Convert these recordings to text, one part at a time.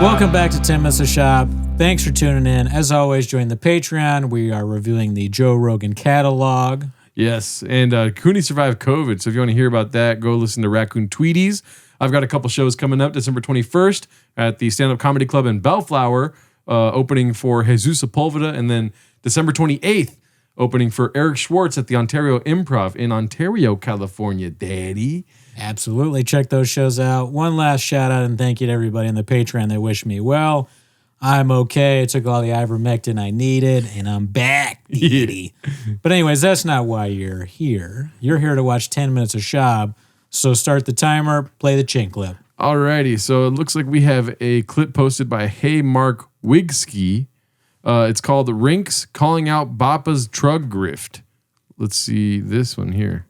Welcome back to 10 Minutes of Shop. Thanks for tuning in. As always, join the Patreon. We are reviewing the Joe Rogan catalog. Yes, and Cooney survived COVID, so if you want to hear about that, go listen to Raccoon Tweeties. I've got a couple shows coming up December 21st at the Stand Up Comedy Club in Bellflower, opening for Jesus Sepulveda, and then December 28th, opening for Eric Schwartz at the Ontario Improv in Ontario, California, Daddy. Absolutely. Check those shows out. One last shout out and thank you to everybody on the Patreon that wished me well. I'm okay. I took all the ivermectin I needed, and I'm back. Yeah. But anyways, that's not why you're here. You're here to watch 10 Minutes of Schaub. So start the timer, play the chin clip. Alrighty, so it looks like we have a clip posted by Hey Mark Wigski. It's called The Rinks Calling Out Bappa's Drug Grift. Let's see this one here.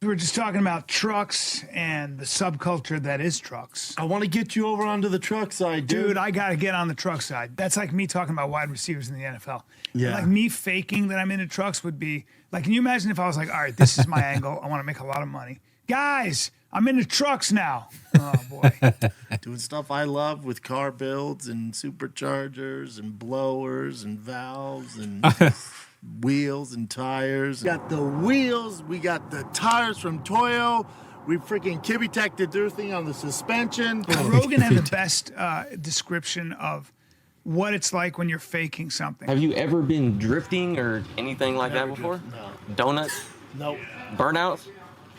We were just talking about trucks and the subculture that is trucks. I want to get you over onto the truck side, Dude, I got to get on the truck side. That's like me talking about wide receivers in the NFL. Yeah. Like me faking that I'm into trucks would be, like, can you imagine if I was like, all right, this is my angle. I want to make a lot of money. Guys, I'm into trucks now. Oh, boy. Doing stuff I love with car builds and superchargers and blowers and valves and wheels and tires. We got the wheels. We got the tires from Toyo. We freaking Kibby-Tech did their thing on the suspension. Rogan had the best description of what it's like when you're faking something. Have you ever been drifting or anything like that before? No. Donuts? Nope. Burnouts?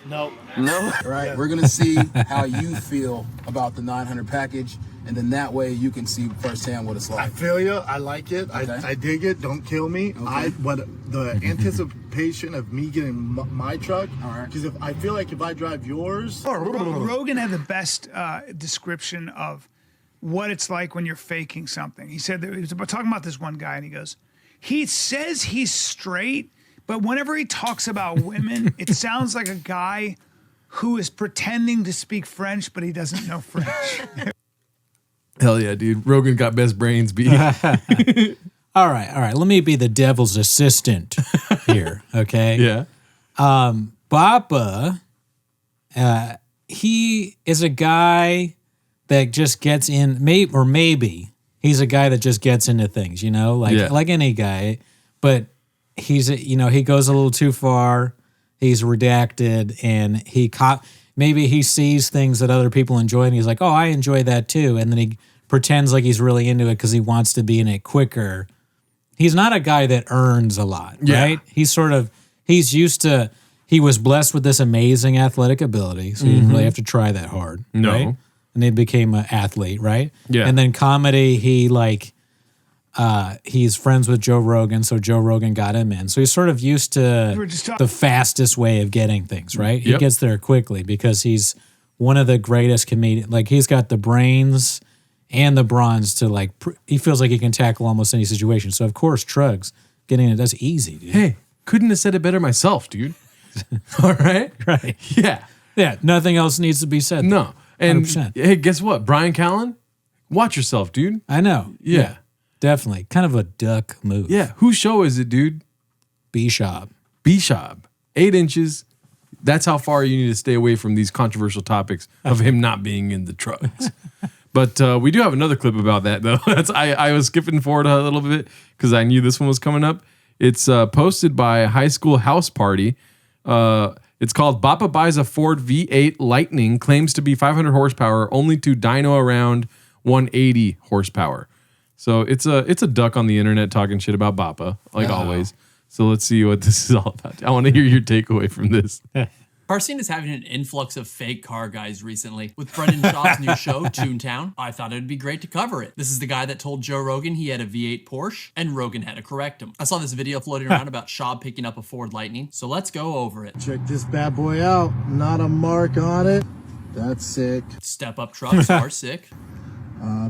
Nope. No? Right, we're gonna see how you feel about the 900 package, and then that way you can see firsthand what it's I like. feel you. I like it. Okay. I dig it. Don't kill me. Okay. The anticipation of me getting my truck. All right. Because I feel like if I drive yours. Rogan had the best description of what it's like when you're faking something. He said that he was talking about this one guy, and he goes, he says he's straight, but whenever he talks about women, it sounds like a guy who is pretending to speak French, but he doesn't know French. Hell yeah, dude. Rogan got best brains, B. All right. Let me be the devil's assistant here, okay? Yeah. Bappa, he is a guy that just gets in, maybe he's a guy that just gets into things, like any guy, but he goes a little too far. He's redacted, and maybe he sees things that other people enjoy, and he's like, oh, I enjoy that too. And then he pretends like he's really into it because he wants to be in it quicker. He's not a guy that earns a lot, right? He was blessed with this amazing athletic ability, so he didn't really have to try that hard, right? And he became an athlete, right? Yeah. And then comedy, he's friends with Joe Rogan, so Joe Rogan got him in. So he's sort of used to the fastest way of getting things, right? He gets there quickly because he's one of the greatest comedians. Like, he's got the brains and the bronze to, he feels like he can tackle almost any situation. So, of course, Trugs, getting it, that's easy, dude. Hey, couldn't have said it better myself, dude. All right? Right. Yeah. Yeah, nothing else needs to be said. No. And 100%. hey, guess what? Brian Callen, watch yourself, dude. I know. Yeah. Definitely. Kind of a duck move. Yeah. Whose show is it, dude? B-Schaub. 8 inches. That's how far you need to stay away from these controversial topics of him not being in the trucks. But we do have another clip about that, though. I was skipping forward a little bit because I knew this one was coming up. It's posted by a high school house party. It's called Bappa Buys a Ford V8 Lightning, claims to be 500 horsepower, only to dyno around 180 horsepower. So it's a duck on the internet talking shit about Bappa, like always. So let's see what this is all about. I want to hear your takeaway from this. Car scene is having an influx of fake car guys recently. With Brendan Schaub's new show, Toontown, I thought it'd be great to cover it. This is the guy that told Joe Rogan he had a V8 Porsche, and Rogan had to correct him. I saw this video floating around about Schaub picking up a Ford Lightning, so let's go over it. Check this bad boy out. Not a mark on it. That's sick. Step-up trucks are sick.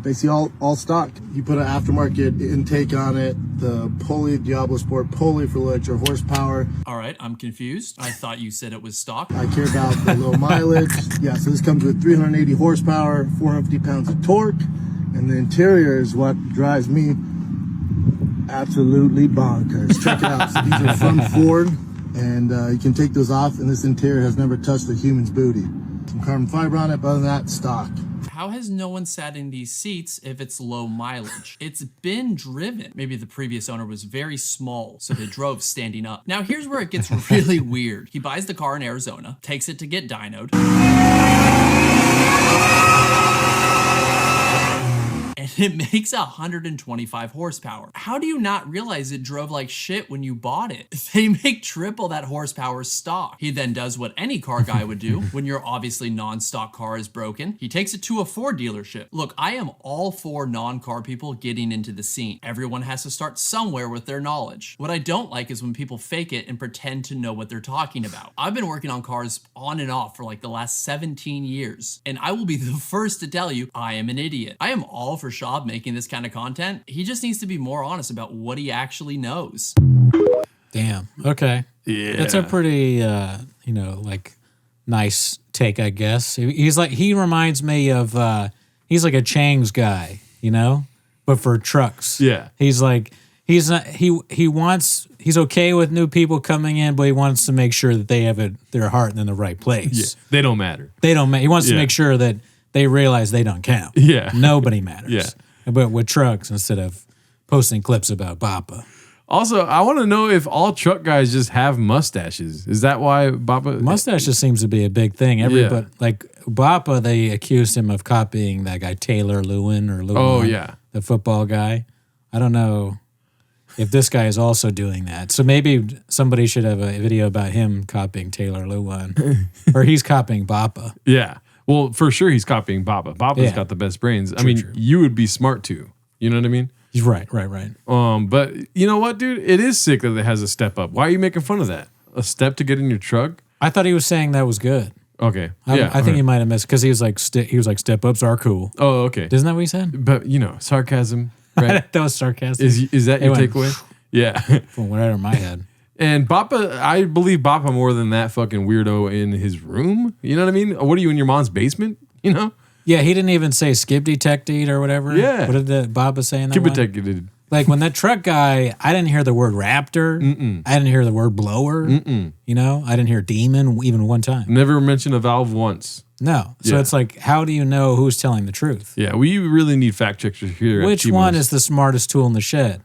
Basically all stock. You put an aftermarket intake on it, the pulley, Diablo Sport pulley for low extra horsepower. All right, I'm confused. I thought you said it was stock. I care about the low mileage. Yeah, so this comes with 380 horsepower, 450 pounds of torque, and the interior is what drives me absolutely bonkers. Check it out. So these are from Ford, and you can take those off, and this interior has never touched a human's booty. Some carbon fiber on it, but other than that, stock. How has no one sat in these seats if it's low mileage? It's been driven. Maybe the previous owner was very small, so they drove standing up. Now here's where it gets really weird. He buys the car in Arizona, takes it to get dynoed. And it makes 125 horsepower. How do you not realize it drove like shit when you bought it? They make triple that horsepower stock. He then does what any car guy would do when your obviously non-stock car is broken. He takes it to a Ford dealership. Look, I am all for non-car people getting into the scene. Everyone has to start somewhere with their knowledge. What I don't like is when people fake it and pretend to know what they're talking about. I've been working on cars on and off for like the last 17 years, and I will be the first to tell you I am an idiot. I am all for Schaub making this kind of content. He just needs to be more honest about what he actually knows. Damn. Okay. Yeah. That's a pretty, like nice take, I guess. He reminds me of, he's like a Chang's guy, but for trucks. Yeah. He's like, he's okay with new people coming in, but he wants to make sure that they have their heart in the right place. Yeah. They don't matter. He wants to make sure that they realize they don't count. Yeah. Nobody matters. Yeah. But with trucks, instead of posting clips about Bappa. Also, I want to know if all truck guys just have mustaches. Is that why Bappa... Mustache just seems to be a big thing. Everybody, like Bappa, they accused him of copying that guy Taylor Lewin or Lewin. Oh, yeah. The football guy. I don't know if this guy is also doing that. So maybe somebody should have a video about him copying Taylor Lewin. Or he's copying Bappa. Yeah. Well, for sure he's copying Bappa. Bappa's got the best brains. True. You would be smart too. You know what I mean? He's right. But you know what, dude? It is sick that it has a step up. Why are you making fun of that? A step to get in your truck? I thought he was saying that was good. Okay. I think he might have missed because he was like step ups are cool. Oh, okay. Isn't that what he said? But sarcasm, right? That was sarcastic. Is that your takeaway? Yeah. From whatever in my head. And Bappa, I believe Bappa more than that fucking weirdo in his room. You know what I mean? What are you, in your mom's basement? Yeah, he didn't even say skip detected or whatever. Yeah. What did the Bappa say in that Skip one? detected. Like when that truck guy, I didn't hear the word raptor. I didn't hear the word blower. I didn't hear demon even one time. Never mentioned a valve once. No. So it's like, how do you know who's telling the truth? Yeah, we really need fact checkers here. Which one is the smartest tool in the shed?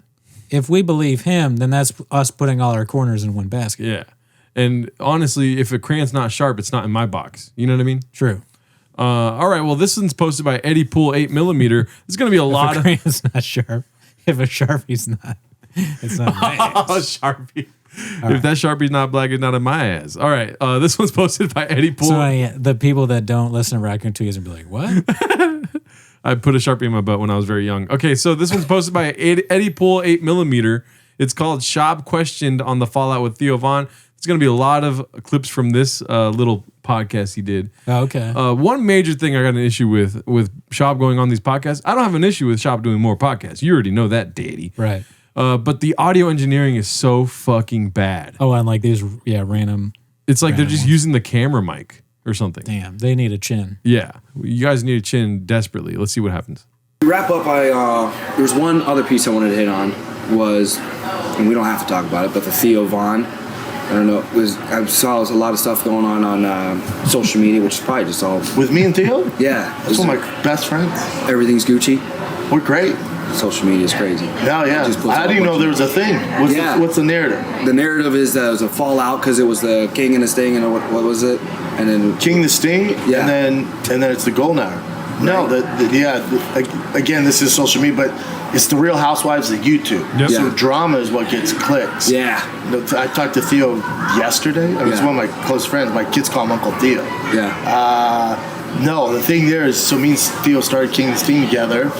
If we believe him, then that's us putting all our corners in one basket. Yeah. And honestly, if a crayon's not sharp, it's not in my box. You know what I mean? True. All right. Well, this one's posted by Eddie Pool 8mm. There's going to be a lot of... If a crayon's not sharp. If a Sharpie's not... It's not my ass. Sharpie. If that Sharpie's not black, it's not in my ass. All right. This one's posted by Eddie Pool. So the people that don't listen to Raccoon Tweets and be like, what? I put a Sharpie in my butt when I was very young. Okay, so this one's posted by Eddie Pool 8mm. It's called Schaub Questioned on the Fallout with Theo Von. It's going to be a lot of clips from this little podcast he did. Oh, okay. One major thing I got an issue with Schaub going on these podcasts, I don't have an issue with Schaub doing more podcasts. You already know that, Daddy. Right. But the audio engineering is so fucking bad. Oh, and like these, random. It's like they're just using the camera mic or something. Damn, they need a chin. Yeah, you guys need a chin desperately. Let's see what happens. To wrap up, there's one other piece I wanted to hit on was, and we don't have to talk about it, but the Theo Von. I don't know. I saw a lot of stuff going on social media, which is probably just all With me and Theo? Yeah, That's one of my best friends. Everything's Gucci. We're great. Social media is crazy. Yeah. How do you know there was a thing? What's the narrative? The narrative is that it was a fallout because it was the King and the Sting, and what was it? And then King the Sting, yeah. and then it's the Goldenhour. No, again, this is social media, but it's the Real Housewives of YouTube. Yep. So Yeah. drama is what gets clicks. Yeah. I talked to Theo yesterday. It's one of my close friends. My kids call him Uncle Theo. Yeah. No, the thing there is, so me and Theo started King and Sting together,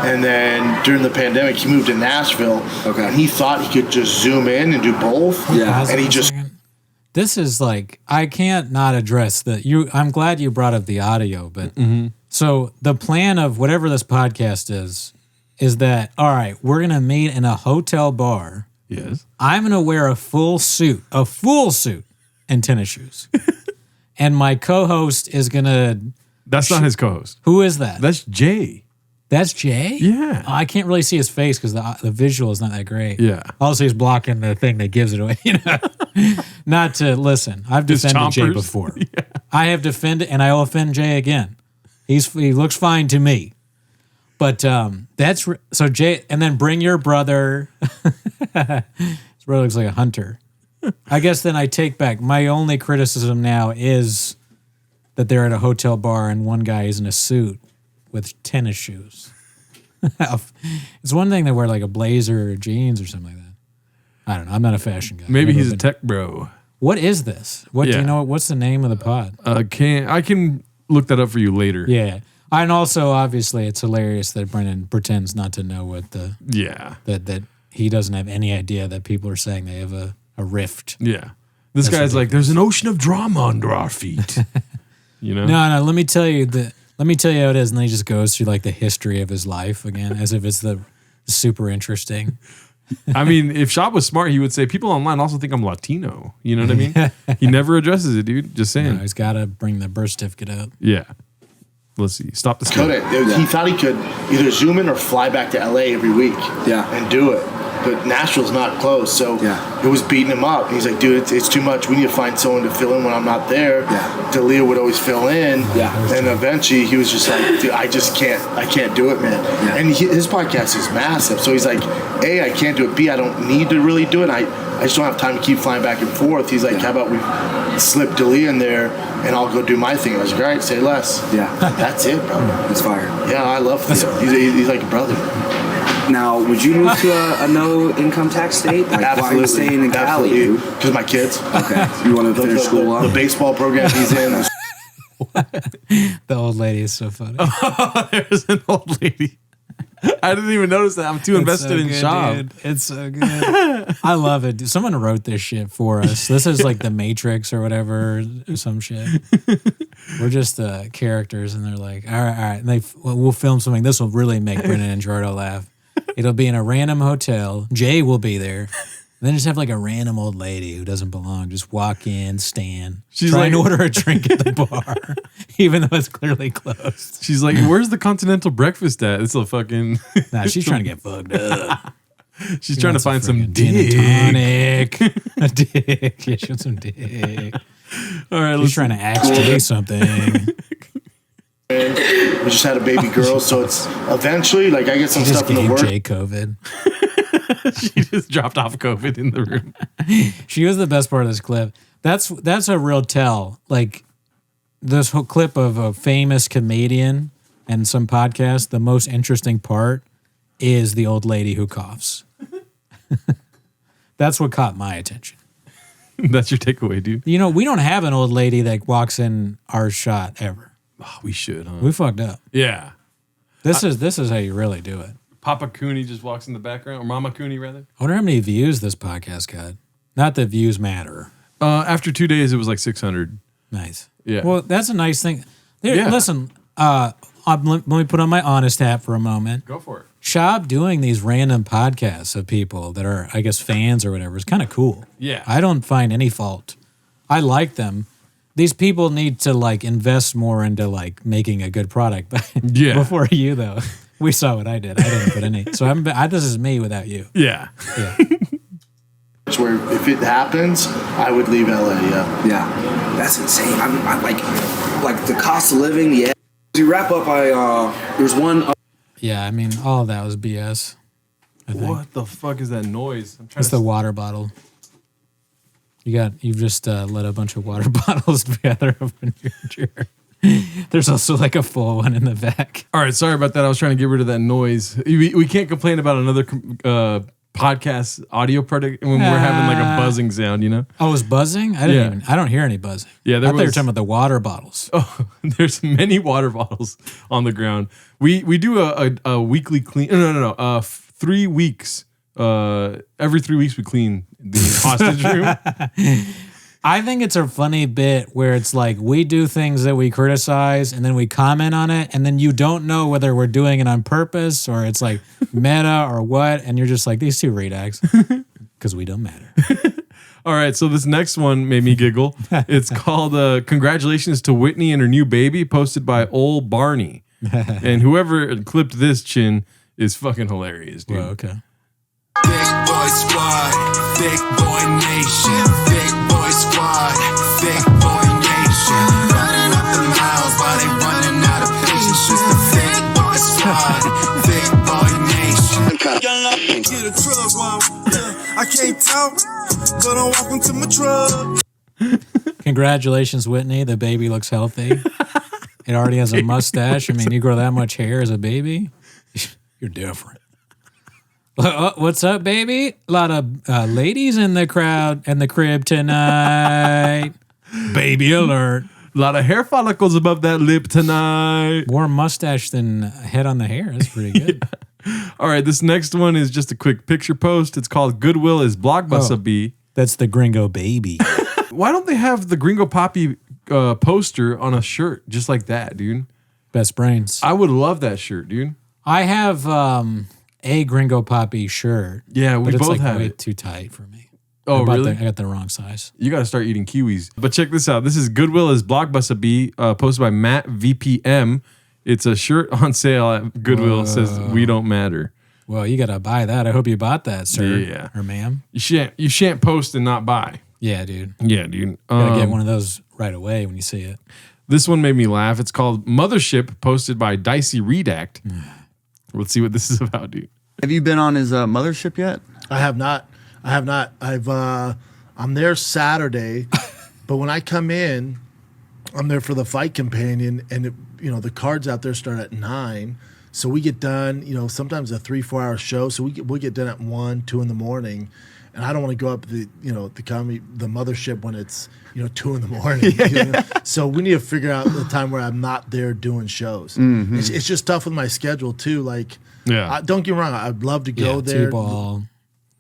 and then during the pandemic, he moved to Nashville, and he thought he could just zoom in and do both. Yeah. And he just... This is like, I can't not address I'm glad you brought up the audio, but so the plan of whatever this podcast is that, all right, we're going to meet in a hotel bar. Yes. I'm going to wear a full suit and tennis shoes. And my co-host is going to... That's not his co-host. Who is that? That's Jay. That's Jay? Yeah. Oh, I can't really see his face because the visual is not that great. Yeah. Also, he's blocking the thing that gives it away. Not to listen. I've defended Jay before. Yeah. I have defended, and I will offend Jay again. He looks fine to me. But so Jay, and then bring your brother. His brother looks like a hunter. I guess then I take back my only criticism now is that they're at a hotel bar and one guy is in a suit with tennis shoes. It's one thing to wear like a blazer or jeans or something like that. I don't know. I'm not a fashion guy. Maybe he's a tech bro. What is this? What do you know? What's the name of the pod? I can look that up for you later. Yeah. And also, obviously, it's hilarious that Brennan pretends not to know what that he doesn't have any idea that people are saying they have a rift. Yeah. This guy's like, there's an ocean of drama under our feet. You know? No, let me tell you how it is. And then he just goes through like the history of his life again, as if it's the super interesting. I mean, if Schaub was smart, he would say, people online also think I'm Latino. You know what I mean? He never addresses it, dude. Just saying. No, he's got to bring the birth certificate out. Yeah. Let's see. Stop the Couldn't. He thought he could either zoom in or fly back to LA every week and do it. But Nashville's not close, so it was beating him up. And he's like, dude, it's too much. We need to find someone to fill in when I'm not there. Dalia would always fill in. And eventually he was just like, dude, I can't do it, man. And his podcast is massive. So he's like, A, I can't do it. B, I don't need to really do it. I just don't have time to keep flying back and forth. He's like, how about we slip Dalia in there and I'll go do my thing. I was like, all right, say less. That's it, bro. It's fire. Yeah, I love Theo. He's like a brother. Now, would you move to a no-income tax state? Like, Absolutely. why are you staying in Cali, dude? Because my kids. Okay. You want to finish school up? The baseball program he's in. The old lady is so funny. There's an old lady. I didn't even notice that. I'm too invested in Schaub. Dude. It's so good. I love it. Dude. Someone wrote this shit for us. This is like the Matrix or whatever, or some shit. We're just the characters, and they're like, all right. And we'll film something. This will really make Brennan and Gerardo laugh. It'll be in a random hotel. Jay will be there. And then just have like a random old lady who doesn't belong just walk in, stand, try and order a drink at the bar, even though it's clearly closed. She's like, where's the continental breakfast at? It's a fucking... Nah, she's trying to get fucked up. She's trying to find some gin and dick. tonic. A dick. Yeah, she wants some dick. All right, she's trying to ask Jay something. We just had a baby girl, so it's eventually like I get some stuff in the work. Jay COVID. She just dropped off COVID in the room. She was the best part of this clip. That's a real tell. Like this whole clip of a famous comedian and some podcast. The most interesting part is the old lady who coughs. That's what caught my attention. That's your takeaway, dude. You know, we don't have an old lady that walks in our shot ever. Oh, we should, huh? We fucked up. Yeah. This is how you really do it. Papa Cooney just walks in the background, or Mama Cooney, rather. I wonder how many views this podcast got. Not that views matter. After 2 days, it was like 600. Nice. Yeah. Well, that's a nice thing. Listen, let me put on my honest hat for a moment. Go for it. Schaub doing these random podcasts of people that are, I guess, fans or whatever is kind of cool. Yeah. I don't find any fault. I like them. These people need to like invest more into like making a good product. Yeah. Before you though, we saw what I did. I didn't put any. So this is me without you. Yeah. Yeah. Where if it happens, I would leave LA. Yeah. That's insane. I'm like the cost of living. Yeah. To wrap up, there's one. Yeah. I mean, all of that was BS. I think. What the fuck is that noise? I'm trying It's the water bottle. You've just let a bunch of water bottles together up in your chair. There's also like a full one in the back. All right, sorry about that. I was trying to get rid of that noise. We can't complain about another podcast audio product when we're having like a buzzing sound, you know? Oh, it was buzzing? I don't hear any buzzing. Yeah, I thought you were talking about the water bottles. Oh, there's many water bottles on the ground. We do a weekly clean. No. 3 weeks. Every 3 weeks we clean the hostage room. I think it's a funny bit where it's like we do things that we criticize and then we comment on it and then you don't know whether we're doing it on purpose or it's like meta or what, and you're just like, these two redads because we don't matter. All right, so this next one made me giggle. It's called Congratulations to Whitney and Her New Baby, posted by Old Barney. And whoever clipped this chin is fucking hilarious, dude. Well, okay. Big boy squad, big boy nation, big boy squad, big boy nation. Running up the miles while they running out of patience. Squad, Big Boy Nation. Get a truck, wow. I can't talk, but I'm walking to my truck. Congratulations, Whitney. The baby looks healthy. It already has a mustache. I mean, you grow that much hair as a baby, you're different. What's up, baby? A lot of ladies in the crowd and the crib tonight. Baby alert. A lot of hair follicles above that lip tonight. More mustache than head on the hair. That's pretty good. Yeah. All right, this next one is just a quick picture post. It's called Goodwill is Blockbuster B. That's the Gringo baby. Why don't they have the Gringo Poppy poster on a shirt just like that, dude? Best brains. I would love that shirt, dude. I have a Gringo Poppy shirt. Yeah, we but both it's like have way it. too tight for me. Oh, really? I got the wrong size. You got to start eating kiwis. But check this out. This is Goodwill is Blockbuster B, posted by Matt VPM. It's a shirt on sale at Goodwill. It says, "We don't matter." Well, you got to buy that. I hope you bought that, sir. Yeah. Or ma'am. You shan't post and not buy. Yeah, dude. Yeah, dude. You gotta get one of those right away when you see it. This one made me laugh. It's called Mothership, posted by Dicey Redact. Let's see what this is about, dude. Have you been on his Mothership yet? I have not. I'm there Saturday, but when I come in, I'm there for the fight companion, and the cards out there start at 9. So we get done, sometimes a 3-4 hour show. So we'll get done at 1, 2 in the morning. And I don't want to go up the Mothership when it's 2 in the morning. So we need to figure out the time where I'm not there doing shows. Mm-hmm. It's just tough with my schedule too. Like, don't get me wrong, I'd love to go there. T-ball,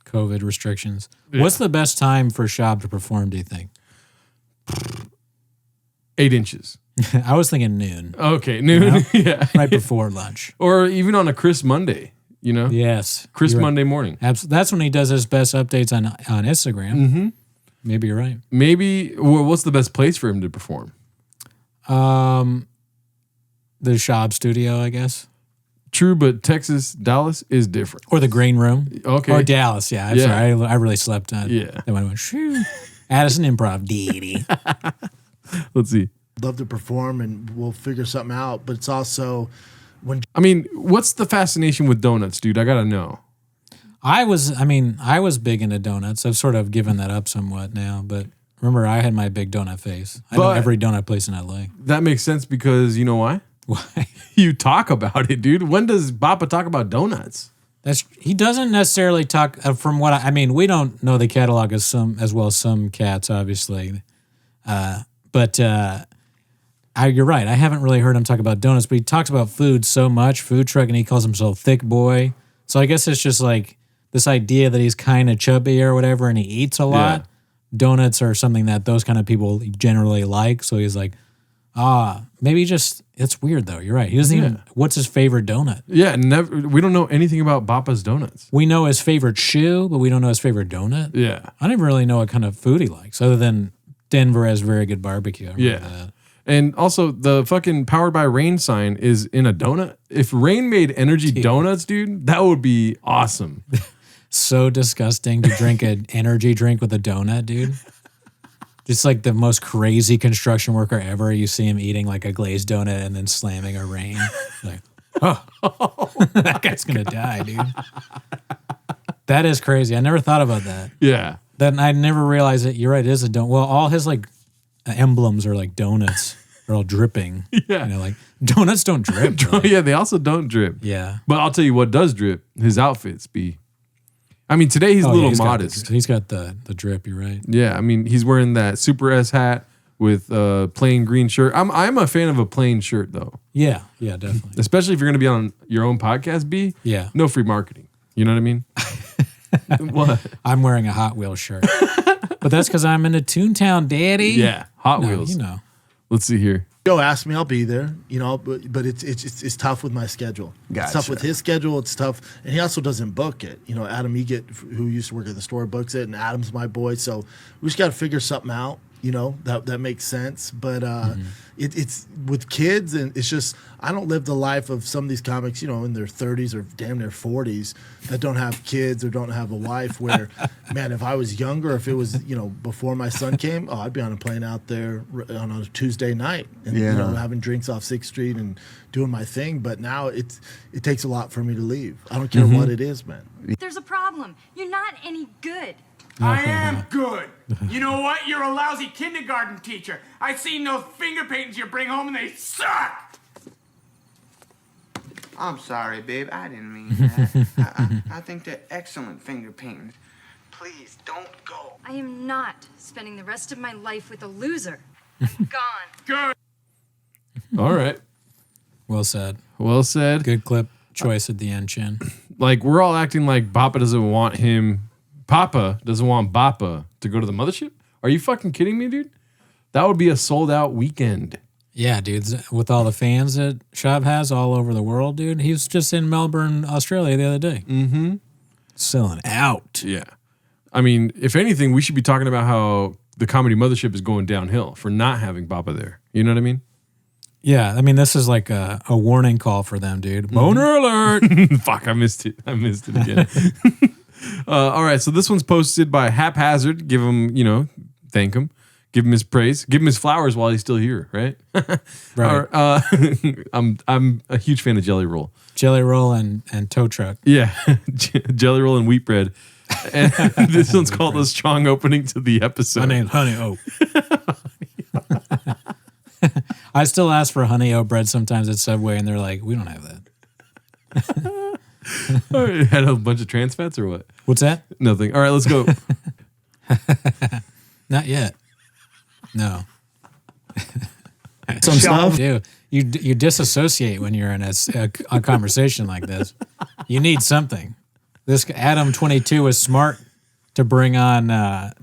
COVID restrictions. Yeah. What's the best time for Schaub to perform? Do you think? 8 inches. I was thinking noon. Okay, noon. Yeah, right before lunch, or even on a Chris Monday. Yes. Chris Monday morning. That's when he does his best updates on Instagram. Mm-hmm. Maybe you're right. Maybe, what's the best place for him to perform? The Schaub studio, I guess. True, but Dallas is different. Or the Green Room. Okay. Or Dallas, yeah. I'm sorry. I really slept on. Yeah. Then I went, shoo. Addison Improv, deity. Let's see. Love to perform, and we'll figure something out, but it's also... what's the fascination with donuts, dude? I gotta know. I was big into donuts. I've sort of given that up somewhat now, but remember, I had my big donut face. I know every donut place in LA. That makes sense because you know why? Why? You talk about it, dude. When does Papa talk about donuts? He doesn't necessarily talk from what we don't know the catalog as well as some cats, obviously, but. You're right. I haven't really heard him talk about donuts, but he talks about food so much, food truck, and he calls himself Thick Boy. So I guess it's just like this idea that he's kind of chubby or whatever, and he eats a lot. Yeah. Donuts are something that those kind of people generally like. So he's like, maybe it's weird though. You're right. He doesn't even, what's his favorite donut? Yeah, we don't know anything about Papa's donuts. We know his favorite shoe, but we don't know his favorite donut. Yeah. I don't even really know what kind of food he likes, other than Denver has very good barbecue. That. And also, the fucking Powered by Rain sign is in a donut. If Rain made energy donuts, dude, that would be awesome. So disgusting to drink an energy drink with a donut, dude. Just like the most crazy construction worker ever. You see him eating like a glazed donut and then slamming a Rain. Like, that guy's going to die, dude. That is crazy. I never thought about that. Yeah. Then I never realized that, you're right, it is a donut. Well, all his like emblems are like donuts. They're all dripping. Yeah. Like donuts don't drip. Yeah, they also don't drip. Yeah. But I'll tell you what does drip. His outfits be. Today he's a little modest. He's got the drip, you're right. Yeah, he's wearing that Super S hat with a plain green shirt. I'm a fan of a plain shirt though. Yeah, definitely. Especially if you're going to be on your own podcast, B. Yeah. No free marketing. You know what I mean? What? I'm wearing a Hot Wheels shirt. But that's because I'm in a Toontown, daddy. Yeah, Hot Wheels. Let's see here. Joe asked me, I'll be there, but it's tough with my schedule. Gotcha. It's tough with his schedule. It's tough. And he also doesn't book it. Adam Egett, who used to work at the store, books it, and Adam's my boy. So we just got to figure something out. You know, that makes sense. But it's with kids, and it's just, I don't live the life of some of these comics, you know, in their 30s or damn near 40s that don't have kids or don't have a wife where, man, if I was younger, if it was, you know, before my son came, I'd be on a plane out there on a Tuesday night and, you know, having drinks off 6th Street and doing my thing. But now it takes a lot for me to leave. I don't care what it is, man. There's a problem. You're not any good. I am good. You know what? You're a lousy kindergarten teacher. I seen those finger paintings you bring home and they suck. I'm sorry, babe. I didn't mean that. I think they're excellent finger paintings. Please don't go. I am not spending the rest of my life with a loser. Gone. Good. All right. Well said. Well said. Good clip choice at the end, Chin. Like, we're all acting like Papa doesn't want Bappa to go to the mothership? Are you fucking kidding me, dude? That would be a sold out weekend. Yeah, dude. With all the fans that Schaub has all over the world, dude. He was just in Melbourne, Australia the other day. Mm-hmm. Selling out. Yeah. I mean, if anything, we should be talking about how the comedy mothership is going downhill for not having Bappa there. You know what I mean? Yeah, I mean, this is like a warning call for them, dude. Boner alert. Fuck, I missed it again. All right, so this one's posted by Haphazard. Give him, thank him. Give him his praise. Give him his flowers while he's still here, right? Right. I'm a huge fan of Jelly Roll. Jelly Roll and tow truck. Yeah, Jelly Roll and wheat bread. And this one's called a strong opening to the episode. My name's Honey O. I still ask for Honey O bread sometimes at Subway, and they're like, "We don't have that." All right, had a bunch of trans fats or what? What's that? Nothing. All right, let's go. Not yet. No. Some stuff. Dude, you disassociate when you're in a conversation like this. You need something. This Adam 22 is smart to bring on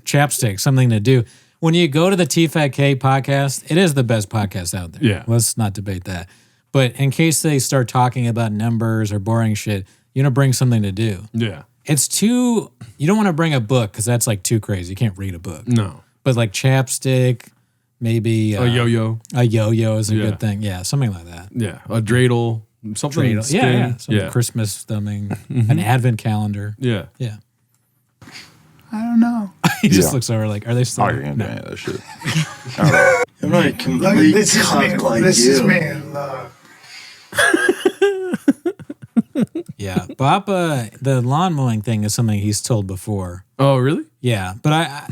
chapstick, something to do. When you go to the TFAK podcast, it is the best podcast out there. Yeah. Let's not debate that. But in case they start talking about numbers or boring shit, you know, bring something to do. Yeah. It's too, you don't want to bring a book because that's like too crazy. You can't read a book. No. But like chapstick, maybe a yo-yo. A yo-yo is a good thing. Yeah, something like that. Yeah. A dreidel. Something. Yeah. Some Christmas something. An advent calendar. Yeah. Yeah. I don't know. He just looks over like, are they still? Oh, you're gonna do any of that shit. I'm not a complete This is me. cunt like This you. is me in love. Yeah. Bappa, the lawn mowing thing is something he's told before. Oh, really? Yeah. But I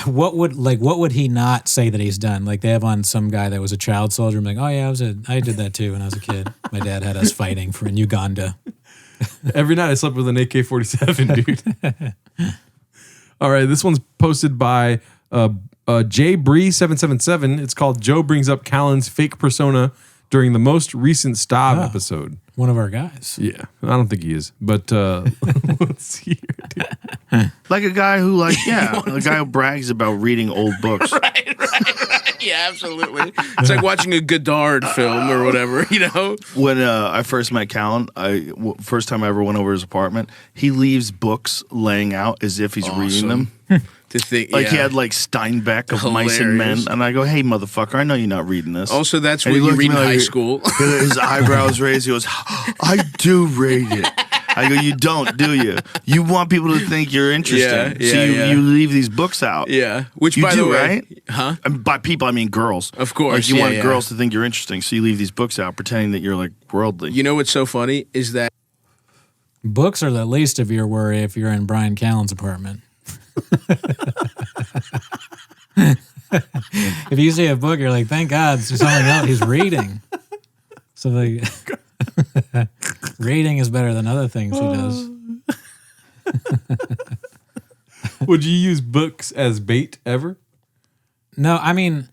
what would he not say that he's done? Like they have on some guy that was a child soldier. I'm like, oh yeah, I did that too when I was a kid. My dad had us fighting in Uganda. Every night I slept with an AK-47, dude. All right, this one's posted by JBree777. It's called Joe Brings Up Callan's Fake Persona during the most recent Stab episode. One of our guys. Yeah, I don't think he is, but let's see here, dude. Like a guy who, a guy who brags about reading old books. Right. Yeah, absolutely. It's like watching a Godard film or whatever, you know? When I first met Callan, first time I ever went over his apartment, he leaves books laying out as if he's reading them. To think, he had Steinbeck of Mice and Men, and I go, "Hey, motherfucker, I know you're not reading this." Also, that's and what he you looked read at in me high school. His eyebrows raised. He goes, "I do read it." I go, "You don't, do you? You want people to think you're interesting, so you leave these books out." Yeah, which you by do, the way, right? Huh? And by people, I mean girls. Of course, you want girls to think you're interesting, so you leave these books out, pretending that you're worldly. You know what's so funny is that books are the least of your worry if you're in Brian Callen's apartment. If you see a book, you're like, thank God, there's something else he's reading. So reading is better than other things he does. Would you use books as bait ever? No, I mean,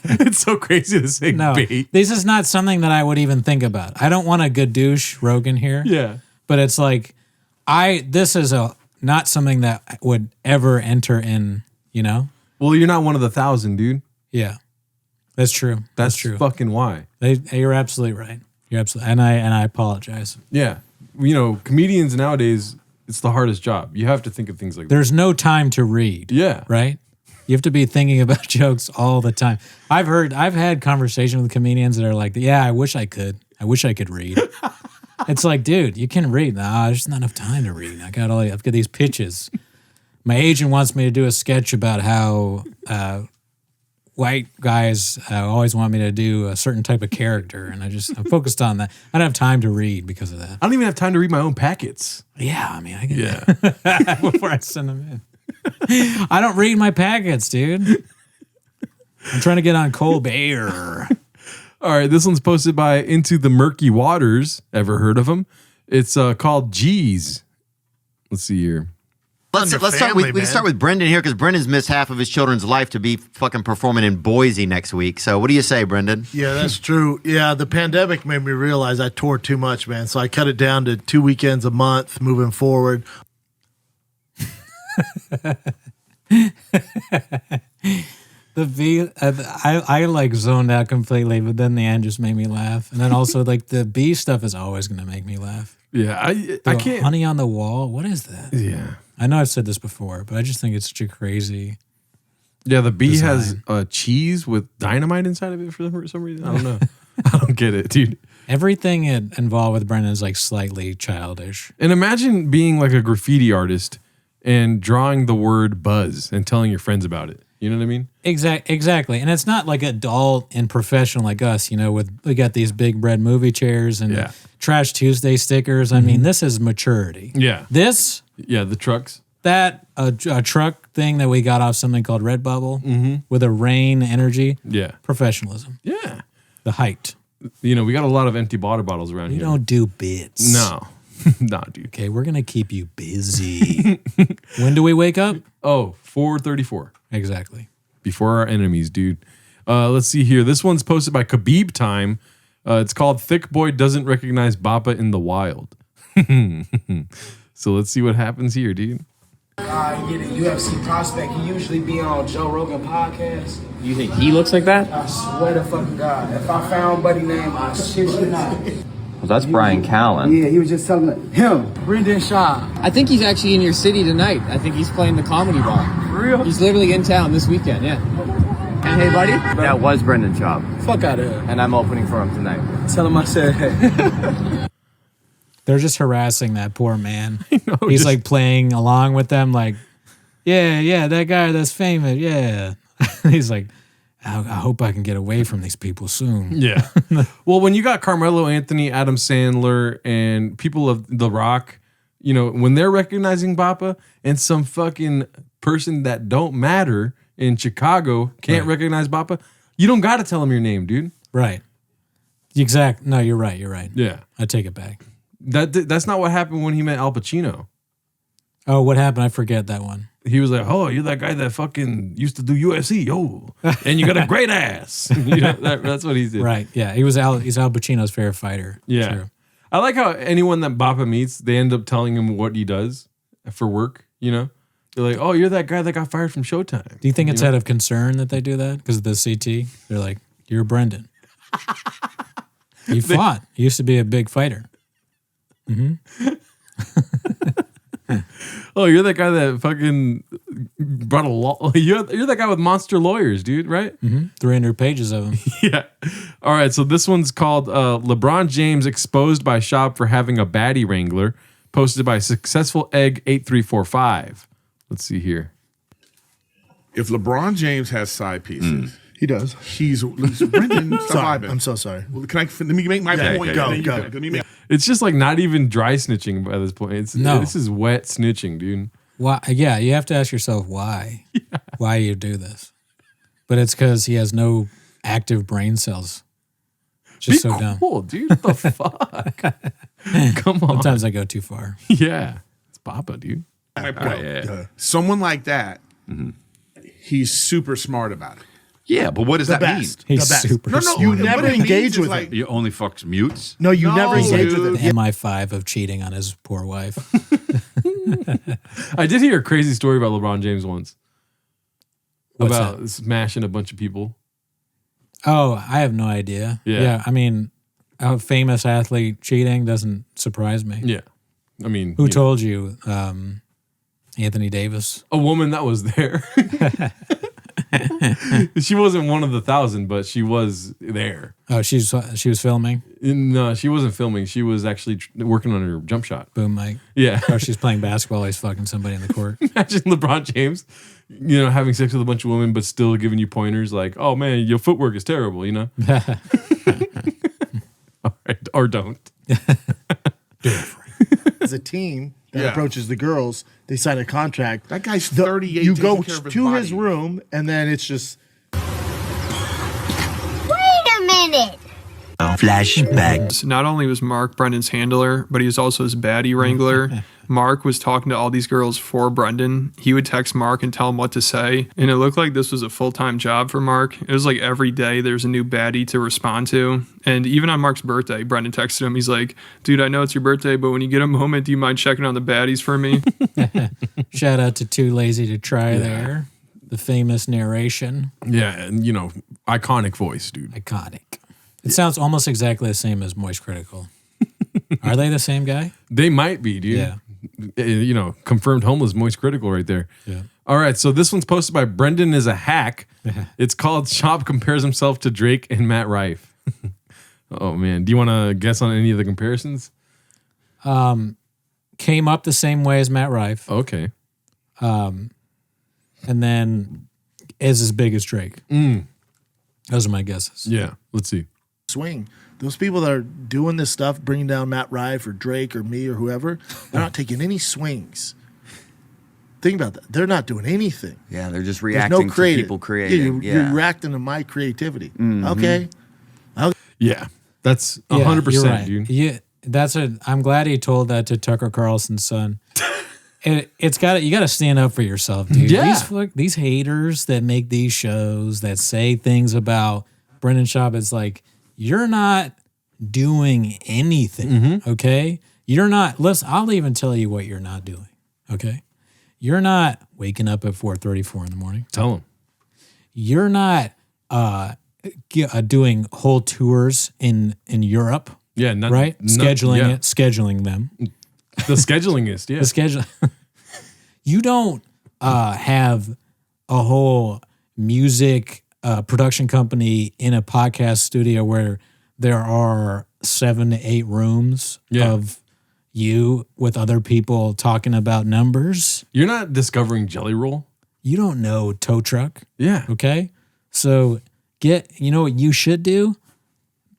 it's so crazy to say bait. This is not something that I would even think about. I don't want a good douche Rogan here. Yeah. But it's like, this is not something that would ever enter in, you know? Well, you're not one of the 1,000, dude. Yeah. That's true. That's true. Fucking why. You're absolutely right. You're absolutely, and I apologize. Yeah. Comedians nowadays, it's the hardest job. You have to think of things like that. There's no time to read. Yeah. Right? You have to be thinking about jokes all the time. I've had conversations with comedians that are like, yeah, I wish I could read. It's like, dude, you can read. Nah, there's not enough time to read. I've got these pitches. My agent wants me to do a sketch about how white guys always want me to do a certain type of character, and I'm focused on that. I don't have time to read because of that. I don't even have time to read my own packets. Yeah, I mean, I can before I send them in. I don't read my packets, dude. I'm trying to get on Colbert. All right, this one's posted by Into the Murky Waters. Ever heard of him? It's called G's. Let's see here. Let's start. We can start with Brendan here because Brendan's missed half of his children's life to be fucking performing in Boise next week. So what do you say, Brendan? Yeah, that's true. Yeah, the pandemic made me realize I tore too much, man. So I cut it down to 2 weekends a month moving forward. The B, I like zoned out completely, but then the end just made me laugh. And then also like the B stuff is always going to make me laugh. Yeah, I can't. Honey on the Wall. What is that? Yeah, I know I've said this before, but I just think it's such a crazy. Yeah, the B design. has cheese with dynamite inside of it for some reason. I don't know. I don't get it, dude. Everything involved with Brendan is like slightly childish. And imagine being like a graffiti artist and drawing the word buzz and telling your friends about it. You know what I mean? Exactly. And it's not like adult and professional like us, we got these big red movie chairs and Trash Tuesday stickers. I mean, this is maturity. Yeah. This? Yeah, the trucks. That, a truck thing that we got off something called Redbubble with a rain energy. Yeah. Professionalism. Yeah. The height. We got a lot of empty water bottles around here. We don't do bits. No. Nah, dude. Okay, we're going to keep you busy. When do we wake up? Oh, 4:34. Exactly. Before our enemies, dude. Let's see here. This one's posted by Khabib Time. It's called Thick Boy Doesn't Recognize Bappa in the Wild. So let's see what happens here, dude. Get a UFC prospect. He usually be on Joe Rogan podcast. You think he looks like that? I swear to fucking God. If I found Buddy name, I shit you not. Well, that's Brian Callen. Yeah, he was just telling him, Brendan Schaub. I think he's actually in your city tonight. I think he's playing the Comedy Bar. For real? He's literally in town this weekend, yeah. And hey, buddy? That was Brendan Schaub. Fuck out of here. And I'm opening for him tonight. Tell him I said hey. They're just harassing that poor man. He's like playing along with them like, yeah, that guy that's famous, yeah. He's like, I hope I can get away from these people soon. Yeah. Well, when you got Carmelo Anthony, Adam Sandler, and people of The Rock, when they're recognizing Bappa and some fucking person that don't matter in Chicago can't recognize Bappa, you don't got to tell them your name, dude. Right. No, you're right. Yeah. I take it back. That's not what happened when he met Al Pacino. Oh, what happened? I forget that one. He was like, "Oh, you're that guy that fucking used to do UFC, and you got a great ass." That's what he did. Right? Yeah, he's Al Pacino's favorite fighter. Yeah, True. I like how anyone that Bappa meets, they end up telling him what he does for work. They're like, "Oh, you're that guy that got fired from Showtime." Do you think it's out of concern that they do that because of the CT? They're like, "You're Brendan. He fought. He used to be a big fighter." Mm-hmm. Oh, you're that guy that fucking brought a law. You're that guy with monster lawyers, dude, right? 300 pages of them. Yeah. All right, so this one's called LeBron James exposed by Schaub for having a baddie wrangler, posted by Successful Egg 8345. Let's see here. If LeBron James has side pieces, He does. he's Brendan. Sorry, I'm so sorry. Well, let me make my point. Go. Let me make. It's just like not even dry snitching by this point. This is wet snitching, dude. Why? Yeah, you have to ask yourself why. Yeah. Why you do this? But it's because he has no active brain cells. Just Be so dumb. cool, dude. What the fuck? Come on. Sometimes I go too far. Yeah, it's Bappa, dude. My point. Someone like that, he's super smart about it. Yeah, but what does that mean? He's super No, smart. you never engage with him. You only fucks mutes? No, you never engage with The him. MI5 of cheating on his poor wife. I did hear a crazy story about LeBron James once. What's about smashing a bunch of people. Oh, I have no idea. Yeah. I mean, a famous athlete cheating doesn't surprise me. Yeah. I mean, Who told you? Anthony Davis. A woman that was there. She wasn't one of the 1,000, but she was there. Oh, she was filming? No, she wasn't filming. She was actually working on her jump shot. Boom mic. Yeah. Or she's playing basketball while he's fucking somebody in the court. Imagine LeBron James, having sex with a bunch of women, but still giving you pointers like, oh man, your footwork is terrible, All right, or don't. As a team that approaches the girls, they sign a contract. That guy's 38. You go care of his to body. his room, and then it's just. Wait a minute. Flashback. Not only was Mark Brendan's handler, but he was also his baddie wrangler. Mark was talking to all these girls for Brendan. He would text Mark and tell him what to say. And it looked like this was a full-time job for Mark. It was like every day there's a new baddie to respond to. And even on Mark's birthday, Brendan texted him. He's like, dude, I know it's your birthday, but when you get a moment, do you mind checking on the baddies for me? Shout out to Too Lazy to Try there. The famous narration. Yeah, and iconic voice, dude. Iconic. It sounds almost exactly the same as Moist Critical. Are they the same guy? They might be, dude. Yeah. Confirmed homeless Moist Critical right there. Yeah. All right, so this one's posted by Brendan is a Hack. It's called Schaub compares himself to Drake and Matt Rife. Oh man, do you want to guess on any of the comparisons? Came up the same way as Matt Rife. Okay. And then is as big as Drake. Those are my guesses. Yeah, let's see. Swing. Those people that are doing this stuff, bringing down Matt Rife or Drake or me or whoever, they're not taking any swings. Think about that. They're not doing anything. Yeah, they're just There's reacting no creative. to people creating. You're reacting to my creativity. Okay. Yeah, that's 100%, you're right. dude. Yeah, I'm glad he told that to Tucker Carlson's son. You got to stand up for yourself, dude. Yeah. These haters that make these shows that say things about Brendan Schaub, it's like, you're not doing anything, okay? You're not, I'll even tell you what you're not doing, okay? You're not waking up at 4:34 in the morning. Tell them. You're not doing whole tours in Europe. Yeah, right? Scheduling them. The schedulingist, yeah. The schedule. You don't have a whole music production company in a podcast studio where there are 7 to 8 rooms of you with other people talking about numbers. You're not discovering Jelly Roll. You don't know Tow Truck. Yeah. Okay? So you know what you should do?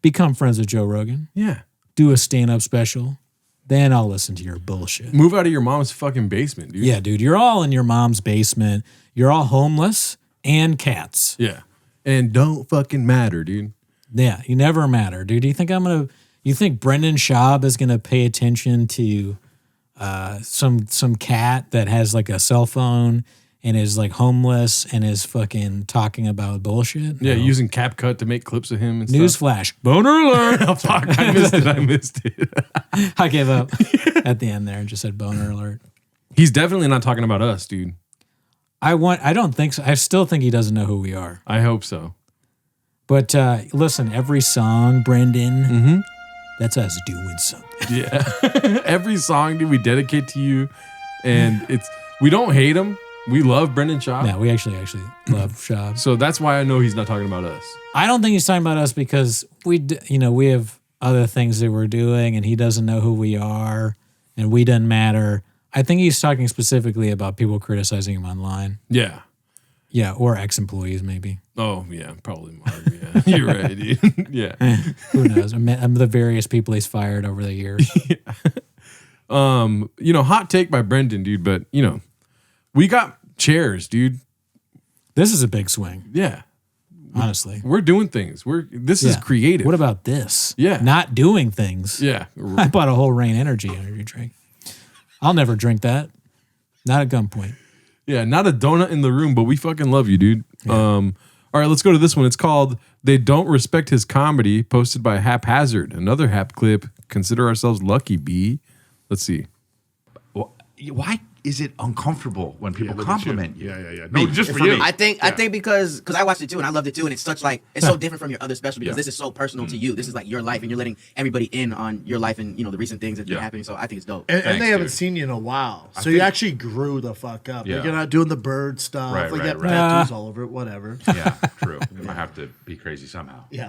Become friends with Joe Rogan. Yeah. Do a stand-up special. Then I'll listen to your bullshit. Move out of your mom's fucking basement, dude. Yeah, dude. You're all in your mom's basement. You're all homeless and cats. Yeah. And don't fucking matter, dude. Yeah, you never matter, dude. You think Brendan Schaub is gonna pay attention to some cat that has like a cell phone and is like homeless and is fucking talking about bullshit? Yeah, using CapCut to make clips of him and stuff. Newsflash. Boner alert. Oh, fuck, I missed it. I gave up at the end there and just said boner alert. He's definitely not talking about us, dude. I don't think so. I still think he doesn't know who we are. I hope so. But listen, every song, Brendan, that's us doing something. Yeah. Every song, dude, we dedicate to you. And we don't hate him. We love Brendan Schaub. Yeah, we actually love Schaub. So that's why I know he's not talking about us. I don't think he's talking about us because we have other things that we're doing and he doesn't know who we are and we doesn't matter. I think he's talking specifically about people criticizing him online. Yeah. Yeah, or ex-employees maybe. Oh, yeah, probably Mark. Yeah. You're right, dude. Yeah. Who knows? The various people he's fired over the years. Hot take by Brendan, dude, but, we got chairs, dude. This is a big swing. Yeah. Honestly. We're doing things. This is creative. What about this? Yeah. Not doing things. Yeah. I bought a whole Rain energy drink. I'll never drink that. Not at gunpoint. Yeah, not a donut in the room, but we fucking love you, dude. Yeah. All right, let's go to this one. It's called They Don't Respect His Comedy, posted by Haphazard. Another Hap clip. Consider ourselves lucky, B. Let's see. Why is it uncomfortable when people compliment you? Yeah. No, just for me. you. I think because I watched it too and I loved it too, and it's such like it's so different from your other special because this is so personal to you. This is like your life, and you're letting everybody in on your life and the recent things that's been happening. So I think it's dope. And they haven't seen you in a while, so you actually grew the fuck up. Yeah. Like you're not doing the bird stuff, Right, like right, that right. tattoos all over it, whatever. Yeah, true. I have to be crazy somehow. Yeah.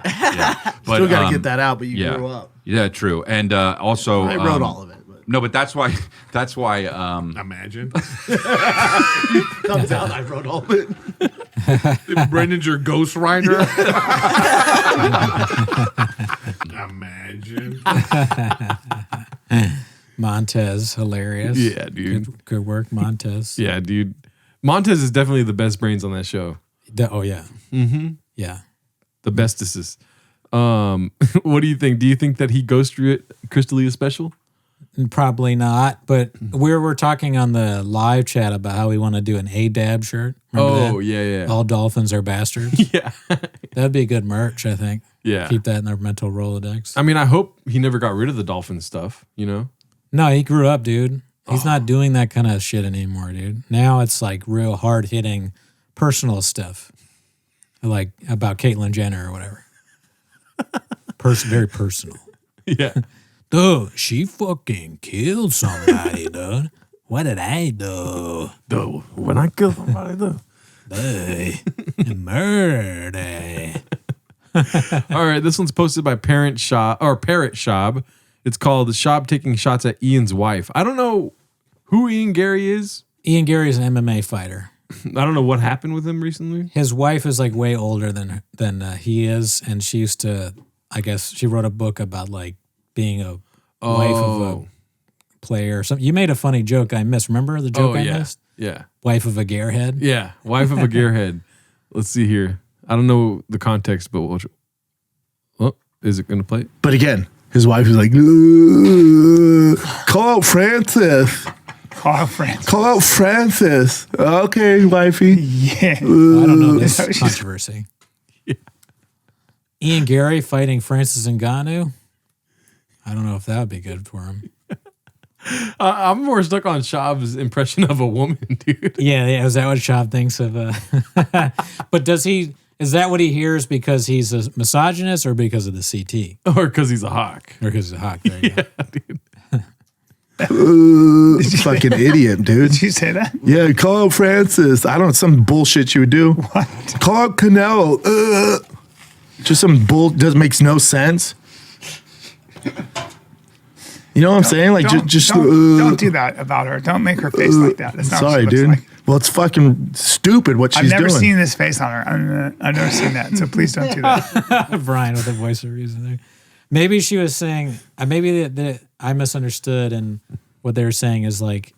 But, Still got to get that out, but you grew up. Yeah, true. And also, I wrote all of it. No, but that's why. Imagine comes out. I wrote all of it. Brendan's your ghostwriter. Imagine. Montez, hilarious. Yeah, dude. Good work, Montez. Yeah, dude. Montez is definitely the best brains on that show. Oh yeah. Mm-hmm. Yeah. The bestest. What do you think? Do you think that he ghosted Crystalia's special? Probably not, but we were talking on the live chat about how we want to do an ADAB shirt. Remember that? Yeah. All dolphins are bastards. Yeah. That'd be good merch, I think. Yeah. Keep that in their mental Rolodex. I mean, I hope he never got rid of the dolphin stuff, No, he grew up, dude. He's not doing that kind of shit anymore, dude. Now it's like real hard-hitting personal stuff. Like about Caitlyn Jenner or whatever. Very personal. Yeah. Dude, she fucking killed somebody, dude. What did I do? Dude, when I kill somebody, dude. Murder. All right, this one's posted by Parrot Schaub. It's called Schaub taking shots at Ian's wife. I don't know who Ian Gary is. Ian Gary is an MMA fighter. I don't know what happened with him recently. His wife is like way older than he is, and she used to. I guess she wrote a book about like being a wife of a player or something. You made a funny joke I missed. Remember the joke I missed? Yeah. Wife of a gearhead? Yeah. Wife of a gearhead. Let's see here. I don't know the context, but is it going to play? But again, his wife is like, call out Francis. Call out Francis. Okay, wifey. Yeah. I don't know this controversy. Yeah. Ian Gary fighting Francis Ngannou. I don't know if that would be good for him. I'm more stuck on Schaub's impression of a woman, dude. Yeah. Is that what Schaub thinks of? But is that what he hears because he's a misogynist or because of the CT? Or because he's a hawk. Or because he's a hawk. There you go. Dude. Fucking idiot, dude. Did you say that? Yeah, call out Francis. I don't know, some bullshit you would do. What? Call out Canelo. Just some bull makes no sense. You know what I'm saying? Like, don't do that about her. Don't make her face like that. That's not sorry, what she dude. looks like. Well, it's fucking stupid what she's doing. I've never seen this face on her. I've never seen that. So please don't do that. Brian with the voice of reason there. Maybe she was saying, maybe I misunderstood, and what they were saying is like,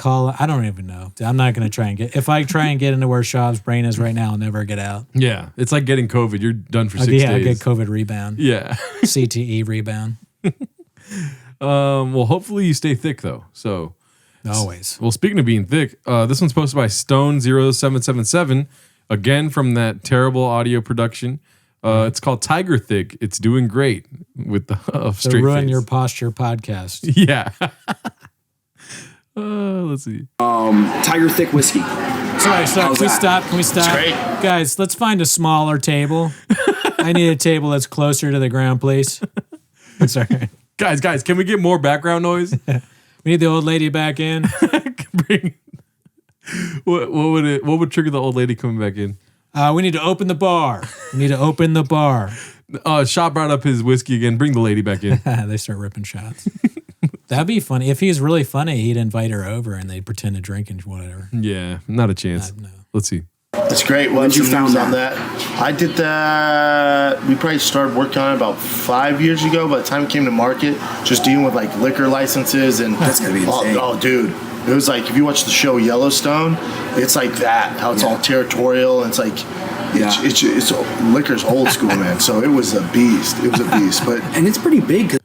I don't even know. I'm not going to try and if I try and get into where Schaub's brain is right now, I'll never get out. Yeah. It's like getting COVID. You're done for 6 days. Yeah, I get COVID rebound. Yeah. CTE rebound. Well, hopefully you stay thick, though. So always. Well, speaking of being thick, this one's posted by Stone0777, again from that terrible audio production. It's called Tiger Thick. It's doing great with the straight Ruin face. Your Posture podcast. Yeah. Let's see. Tiger Thick whiskey. Sorry, can we stop? Can we stop? It's great. Guys, let's find a smaller table. I need a table that's closer to the ground, please. Sorry. Guys, can we get more background noise? We need the old lady back in. What would trigger the old lady coming back in? We need to open the bar. Schaub brought up his whiskey again. Bring the lady back in. They start ripping shots. That'd be funny. If he's really funny, he'd invite her over and they'd pretend to drink and whatever. Yeah, not a chance. No. Let's see. That's great. Once you found on that, I did that. We probably started working on it about 5 years ago. By the time it came to market, just dealing with like liquor licenses and that's gonna be insane. Oh, dude, it was like if you watch the show Yellowstone, it's like that. How it's all territorial and it's like. It's liquor's old school, man. So it was a beast. But and it's pretty big.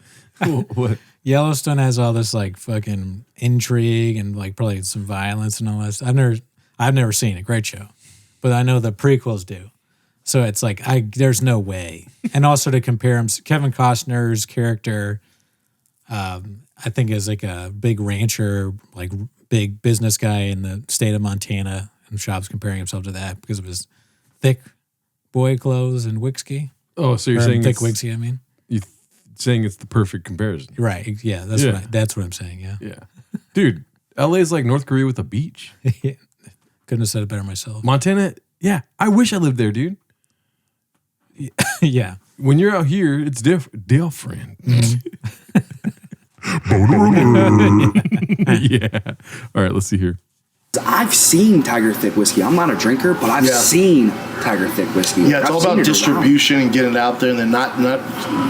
What? Yellowstone has all this like fucking intrigue and like probably some violence and all that stuff. I've never seen it. Great show, but I know the prequels do. So it's like there's no way. And also to compare him, Kevin Costner's character, I think is like a big rancher, like big business guy in the state of Montana, and Schaub's comparing himself to that because of his thick boy clothes and whiskey. Oh, so you're Or saying thick whiskey? I mean, you saying it's the perfect comparison, right? Yeah, that's what I'm saying. Yeah, yeah, dude. LA is like North Korea with a beach. Couldn't have said it better myself. Montana, yeah. I wish I lived there, dude. Yeah. When you're out here, it's different. Yeah. All right, let's see here. I've seen Tiger Thick whiskey. I'm not a drinker, but I've seen Tiger Thick whiskey. Yeah, it's I've all seen about it distribution and getting it out there, and then not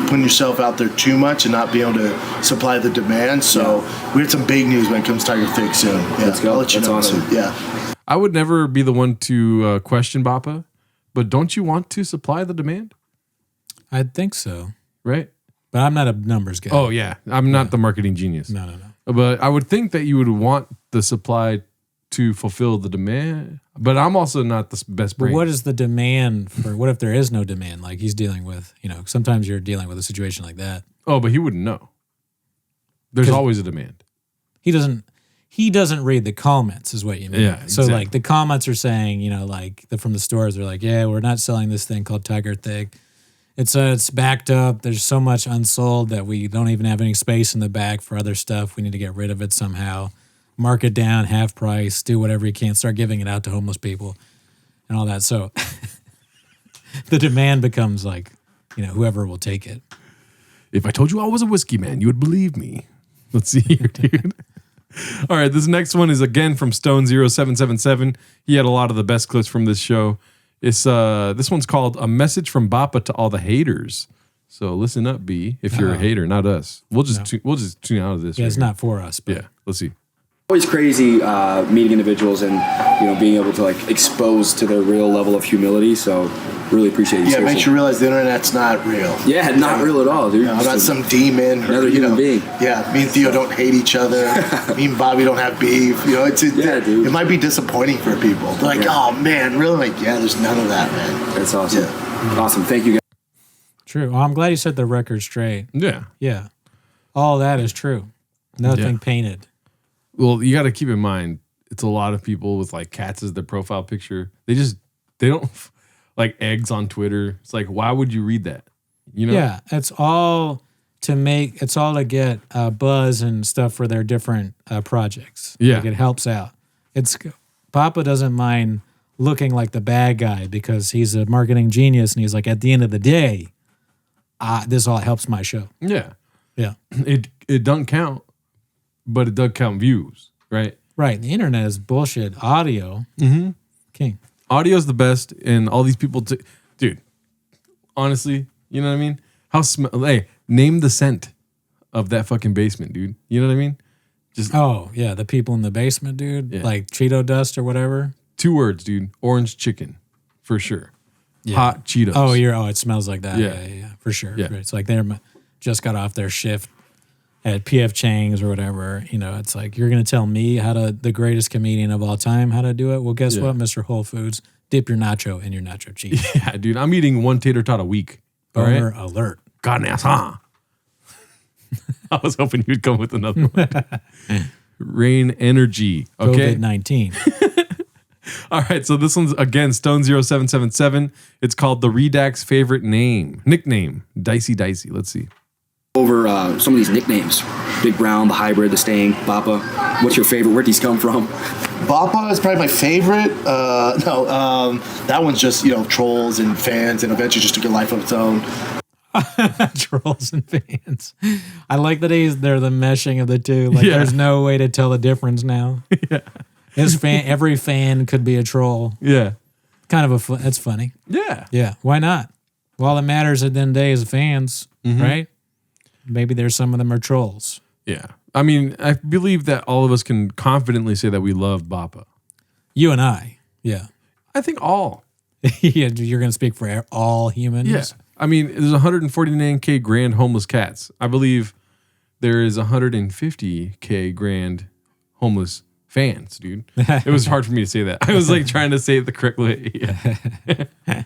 putting yourself out there too much and not being able to supply the demand. So we had some big news when it comes to Tiger Thick soon. Yeah, Let's go. I'll let you That's know. awesome. Yeah. I would never be the one to question Bappa, but don't you want to supply the demand? I think so. Right? But I'm not a numbers guy. Oh, yeah. I'm not the marketing genius. No. But I would think that you would want the supply to fulfill the demand. But I'm also not the best brain. But what is the demand for? What if there is no demand? Like he's dealing with, sometimes you're dealing with a situation like that. Oh, but he wouldn't know. There's always a demand. He doesn't read the comments, is what you mean. Yeah, So exactly. like the comments are saying, from the stores, they're like, yeah, we're not selling this thing called Tiger Thick. It's backed up. There's so much unsold that we don't even have any space in the back for other stuff. We need to get rid of it somehow. Mark it down, half price, do whatever you can, start giving it out to homeless people and all that. So the demand becomes like, whoever will take it. If I told you I was a whiskey man, you would believe me. Let's see here, dude. All right, this next one is again from Stone0777. He had a lot of the best clips from this show. It's this one's called "A Message from Bappa to All the Haters." So listen up, B, if you're a hater, not us. We'll just tune out of this. Yeah, it's not for us. But. Yeah, let's see. Always crazy meeting individuals and being able to like expose to their real level of humility. So really appreciate you. Yeah, it makes you realize the internet's not real. Yeah, not real at all, dude. I'm not some demon. Another human being. Yeah, me and Theo don't hate each other. Me and Bobby don't have beef. Dude. It might be disappointing for people. They're like, oh man, really? Like, yeah, there's none of that, man. That's awesome. Yeah. Awesome. Thank you, guys. True. Well, I'm glad you set the record straight. Yeah. Yeah. All that is true. Nothing painted. Well, you got to keep in mind, it's a lot of people with like cats as their profile picture. They don't like eggs on Twitter. It's like, why would you read that? Yeah, it's all to get buzz and stuff for their different projects. Yeah. Like it helps out. Bappa doesn't mind looking like the bad guy because he's a marketing genius and he's like, at the end of the day, this all helps my show. Yeah. Yeah. It doesn't count. But it does count views, right? Right. The internet is bullshit. Audio. Mm-hmm. King. Audio is the best, and all these people, dude. Honestly, you know what I mean? Hey, name the scent of that fucking basement, dude. You know what I mean? The people in the basement, dude. Yeah. Like Cheeto dust or whatever. 2 words, dude. Orange chicken, for sure. Yeah. Hot Cheetos. Oh, it smells like that. Yeah, yeah, for sure. Yeah. It's like they just got off their shift at PF Chang's or whatever. It's like, you're going to tell me the greatest comedian of all time, how to do it? Well, guess what, Mr. Whole Foods? Dip your nacho in your nacho cheese. Yeah, dude. I'm eating 1 tater tot a week. Boner alert. Carne asada. I was hoping you'd come with another one. Rain Energy. Okay. COVID-19. All right. So this one's, again, Stone0777. It's called The Redact's Favorite Nickname. Dicey. Let's see. Over some of these nicknames. Big Brown, the Hybrid, the Stang, Bappa. What's your favorite? Where'd these come from? Bappa is probably my favorite. That one's just, trolls and fans, and eventually just took a life of its own. Trolls and fans. I like that they're the meshing of the two. Like, there's no way to tell the difference now. Yeah. Every fan could be a troll. Yeah. Kind of that's funny. Yeah. Yeah. Why not? Well, all that matters at the end of the day is fans, right? Maybe there's some of them are trolls. Yeah. I mean, I believe that all of us can confidently say that we love Bappa. You and I. Yeah. I think all. Yeah, you're going to speak for all humans? Yeah. I mean, there's 149K grand homeless cats. I believe there is 150K grand homeless fans, dude. It was hard for me to say that. I was like trying to say it the correct way. Yeah.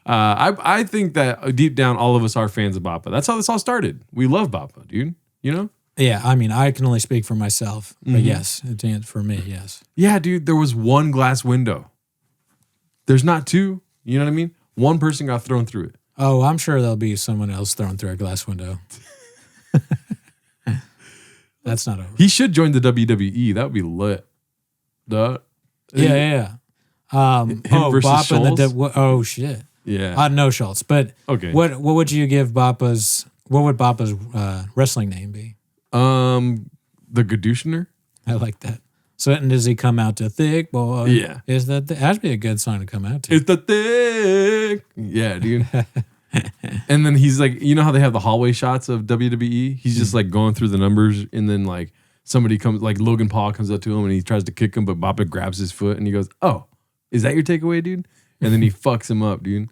I think that deep down, all of us are fans of Bappa. That's how this all started. We love Bappa, dude. Yeah, I mean, I can only speak for myself, but Mhm. yes, for me, yes. Yeah, dude, there was one glass window. There's not two. You know what I mean? One person got thrown through it. Oh, I'm sure there'll be someone else thrown through a glass window. That's not over. He should join the WWE. That would be lit. Yeah. Him versus Bappa and Schultz? oh shit. Yeah. No Schultz, but Okay. What would you give Bappa's? What would Bappa's wrestling name be? The Gadushner. I like that. So and does he come out to thick boy? Yeah. Is that that'd be a good song to come out to? It's the thick. Yeah, dude. And then he's like, you know how they have the hallway shots of WWE? He's just like going through the numbers, and then like somebody comes, like Logan Paul comes up to him and he tries to kick him, but Bappa grabs his foot and he goes, "Oh, is that your takeaway, dude?" And then he fucks him up, dude.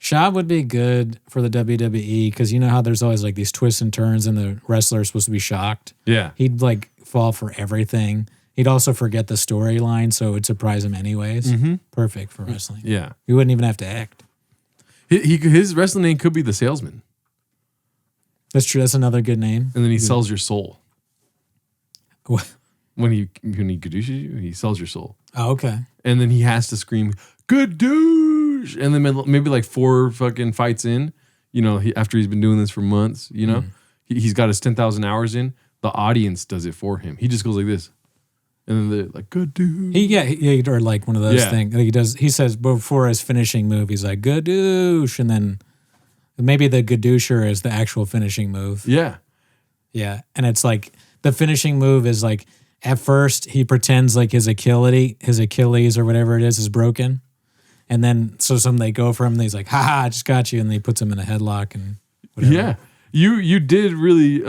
Schaub would be good for the WWE because you know how there's always like these twists and turns and the wrestler is supposed to be shocked. Yeah. He'd like fall for everything. He'd also forget the storyline, so it would surprise him anyways. Mhm. Perfect for wrestling. Yeah. He wouldn't even have to act. His wrestling name could be the Salesman. That's true. That's another good name. And then he sells your soul. What? When he gadooches you, he sells your soul. Oh, okay. And then he has to scream, "Gadoosh!" And then maybe like 4 fucking fights in, you know, after he's been doing this for months, you know, he's got his 10,000 hours in. The audience does it for him. He just goes like this. And then they're like, "Good dude." He or like one of those things. Like he says before his finishing move, he's like, "Gadoosh," and then maybe the Gadoosher is the actual finishing move. Yeah. Yeah. And it's like the finishing move is like at first he pretends like his Achilles or whatever it is broken. And then so they go for him and he's like, "Ha ha, I just got you," and he puts him in a headlock and whatever. Yeah. You did really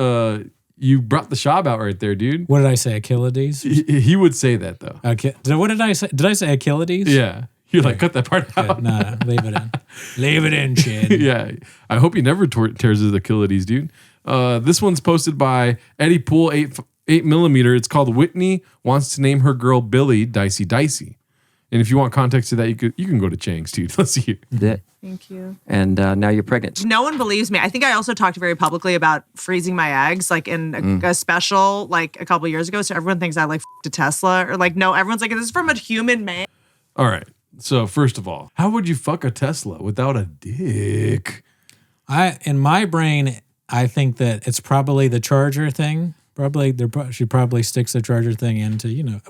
you brought the Schaub out right there, dude. What did I say? Achilles? He would say that though. Okay. What did I say? Did I say Achilles? Yeah. You're like, cut that part out. No, leave it in. Leave it in, Chad. Yeah. I hope he never tears his Achilles, dude. This one's posted by Eddie Poole, 8mm. It's called Whitney Wants to Name Her Girl Billy Dicey. And if you want context to that, you can go to Chang's, dude. Let's see it. Thank you. And now you're pregnant. No one believes me. I think I also talked very publicly about freezing my eggs, like in a special, like a couple years ago. So everyone thinks I like a Tesla, or like, no, everyone's like, this is from a human man. All right. So first of all, how would you fuck a Tesla without a dick? In my brain, I think that it's probably the charger thing. She probably sticks the charger thing into, you know.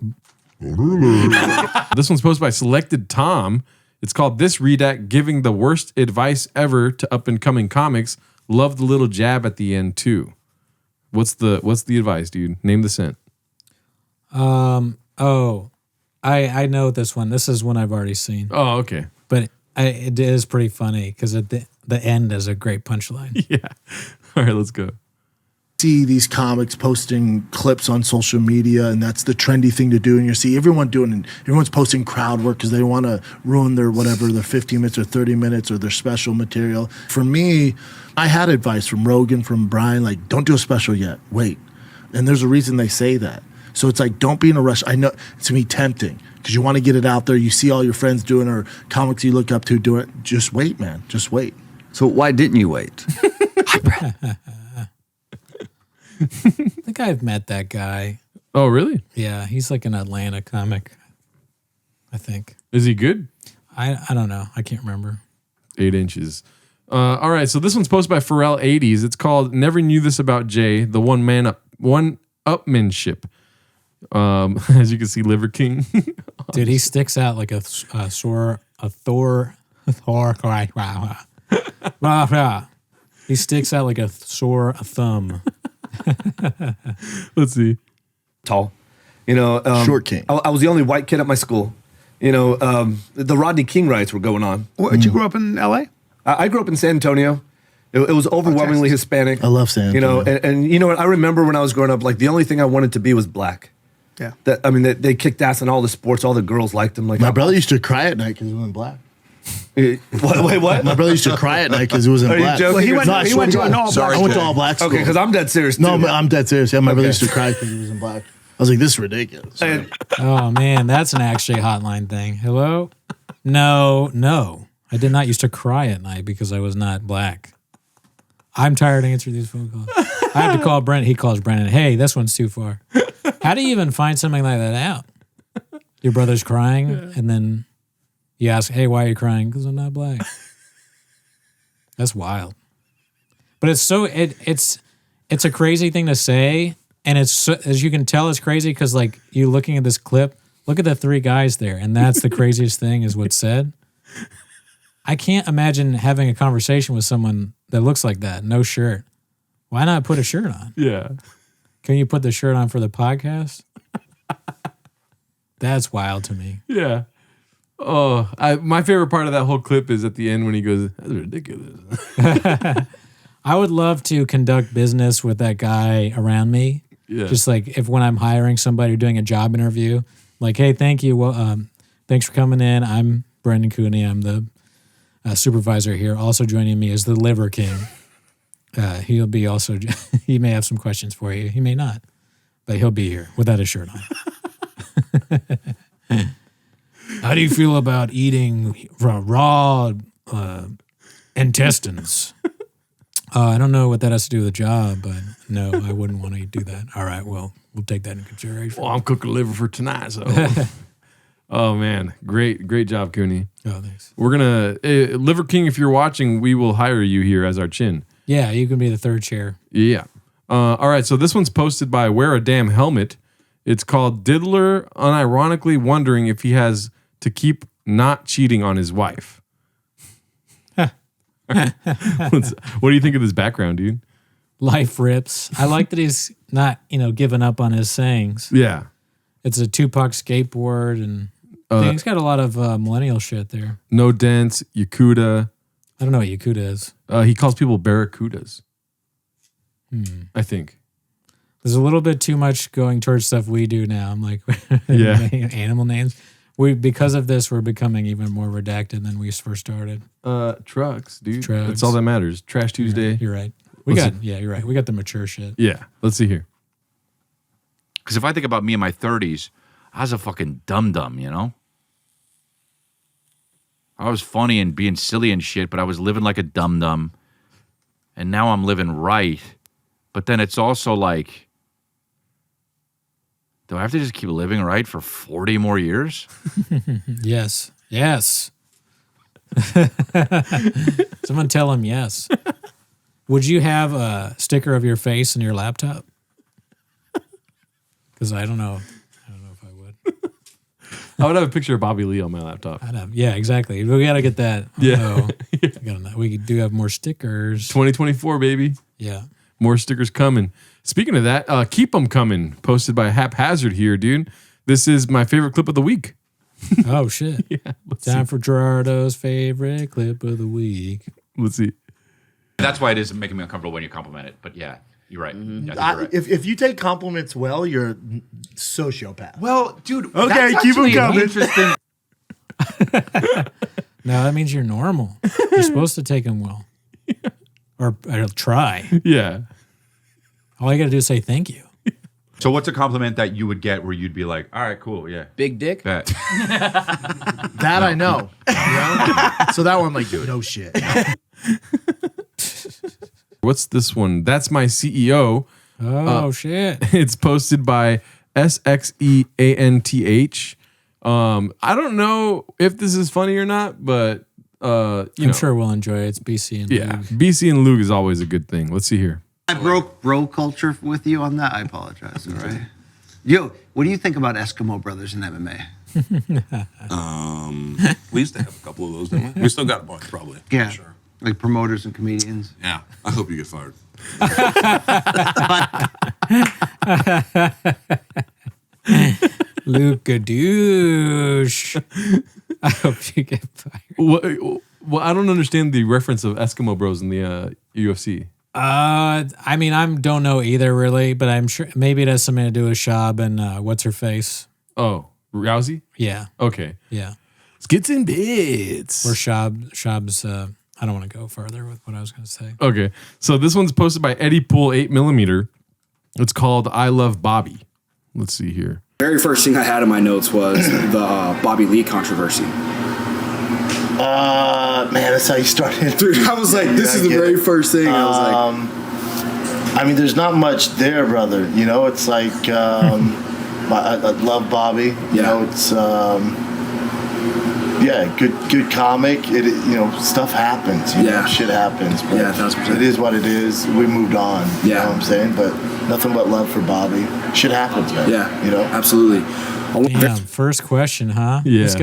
This one's posted by Selected Tom. It's called This Redact Giving the Worst Advice Ever to Up and Coming Comics. Love the little jab at the end too. What's the advice, dude? Name the scent. I know this one. This is one I've already seen. Oh, okay. But it is pretty funny because at the end is a great punchline. Yeah. All right, let's go. See these comics posting clips on social media, and that's the trendy thing to do. And you see everyone's posting crowd work because they want to ruin their 15 minutes or 30 minutes or their special material. For me, I had advice from Rogan, from Brian, like, don't do a special yet, wait. And there's a reason they say that. So it's like, don't be in a rush. I know it's gonna be tempting because you want to get it out there. You see all your friends doing or comics you look up to doing it. Just wait, man. Just wait. So why didn't you wait? I think I've met that guy. Oh, really? Yeah, he's like an Atlanta comic, I think. Is he good? I don't know. I can't remember. 8 inches. All right, so this one's posted by Pharrell 80s. It's called Never Knew This About Jay, the one-upmanship. As you can see, Liver King. Dude, he sticks out like a Thor. He sticks out like a thumb. Let's see. Tall. You know, short king. I was the only white kid at my school. You know, the Rodney King riots were going on. Did you grow up in L.A.? I grew up in San Antonio. It was overwhelmingly Hispanic. I love San Antonio. You know, and you know what? I remember when I was growing up, like the only thing I wanted to be was black. Yeah. They kicked ass in all the sports. All the girls liked them. Like my brother used to cry at night because he went black. Wait, what? My brother used to cry at night because he was in black. Well, he went to an all black. I went to all black school. Okay, because I'm dead serious. No, too. I'm dead serious. Yeah, my brother used to cry because he was in black. I was like, this is ridiculous. Oh man, that's an actually hotline thing. Hello? No. I did not used to cry at night because I was not black. I'm tired of answering these phone calls. I have to call Brent. He calls Brennan. Hey, this one's too far. How do you even find something like that out? Your brother's crying, and then you ask, hey, why are you crying? Because I'm not black. That's wild. But it's so it's a crazy thing to say, and it's so, as you can tell, it's crazy because like you looking at this clip, look at the three guys there, and that's the craziest thing is what's said. I can't imagine having a conversation with someone that looks like that, no shirt. Why not put a shirt on? Yeah. Can you put the shirt on for the podcast? That's wild to me. Yeah. Oh, my favorite part of that whole clip is at the end when he goes, "That's ridiculous." I would love to conduct business with that guy around me. Yeah. Just like if when I'm hiring somebody or doing a job interview, like, hey, thank you. Well, thanks for coming in. I'm Brendan Cooney. I'm the supervisor here. Also joining me is the Liver King. He'll be also. He may have some questions for you. He may not, but he'll be here without a shirt on. How do you feel about eating raw intestines? I don't know what that has to do with the job, but no, I wouldn't want to do that. All right, well, we'll take that into consideration. Well, I'm cooking liver for tonight, so. Oh, man. Great job, Cooney. Oh, thanks. We're going to, Liver King, if you're watching, we will hire you here as our chin. Yeah, you can be the third chair. Yeah. All right, so this one's posted by Wear a Damn Helmet. It's called Diddler unironically wondering if he has to keep not cheating on his wife. What do you think of this background, dude? Life rips. I like that he's not, giving up on his sayings. Yeah. It's a Tupac skateboard, and he's got a lot of millennial shit there. No dents, Yakuda. I don't know what Yakuda is. He calls people barracudas. I think. There's a little bit too much going towards stuff we do now. I'm like, yeah, animal names. Because of this, we're becoming even more redacted than we first started. Trucks, dude. Trucks. That's all that matters. Trash Tuesday. You're right. You're right. We got the mature shit. Yeah. Let's see here. Because if I think about me in my 30s, I was a fucking dum-dum, you know? I was funny and being silly and shit, but I was living like a dum-dum. And now I'm living right. But then it's also like, do I have to just keep living right for 40 more years? Yes. Someone tell him yes. Would you have a sticker of your face in your laptop? Because I don't know if I would. I would have a picture of Bobby Lee on my laptop. Yeah, exactly. We got to get that. Yeah. We do have more stickers. 2024, baby. Yeah. More stickers coming. Speaking of that, keep them coming. Posted by Haphazard here, dude. This is my favorite clip of the week. Oh, shit. Yeah. Time for Gerardo's favorite clip of the week. Let's see. That's why it is making me uncomfortable when you compliment it. But yeah, you're right. Mm-hmm. Yeah, you're right. If you take compliments well, you're a sociopath. Well, dude, okay, keep them coming. Interesting. No, that means you're normal. You're supposed to take them well. Or try. Yeah. All you got to do is say thank you. So what's a compliment that you would get where you'd be like, all right, cool, yeah. Big dick? Bet. That I know. So that one, like, no shit. What's this one? That's my CEO. Oh, shit. It's posted by SXEANTH. I don't know if this is funny or not, but I'm sure we'll enjoy it. It's BC and yeah, Lug. BC and Lug is always a good thing. Let's see here. I broke bro culture with you on that. I apologize. All right. Yo, what do you think about Eskimo Brothers in MMA? We used to have a couple of those, didn't we? We still got a bunch, probably. Yeah. Sure. Like promoters and comedians. Yeah. I hope you get fired. Luca douche. I hope you get fired. Well, I don't understand the reference of Eskimo Bros in the UFC. I mean, I don't know either really, but I'm sure maybe it has something to do with Schaub and what's her face. Oh, Rousey? Yeah. Okay. Yeah. Skits and bits. Or Schaub's. I don't want to go further with what I was going to say. Okay. So this one's posted by Eddie Pool 8mm. It's called I Love Bobby. Let's see here. Very first thing I had in my notes was the Bobby Lee controversy. Man, that's how you started. Dude, I was like, this is the very first thing. I was like, I mean, there's not much there, brother. You know, it's like, I love Bobby. You know, it's, good comic. Stuff happens. You know, shit happens. But 1,000%. it is what it is. We moved on. You know what I'm saying? But nothing but love for Bobby. Shit happens, man. Yeah, you know, absolutely. Damn, first question, huh? Yeah. This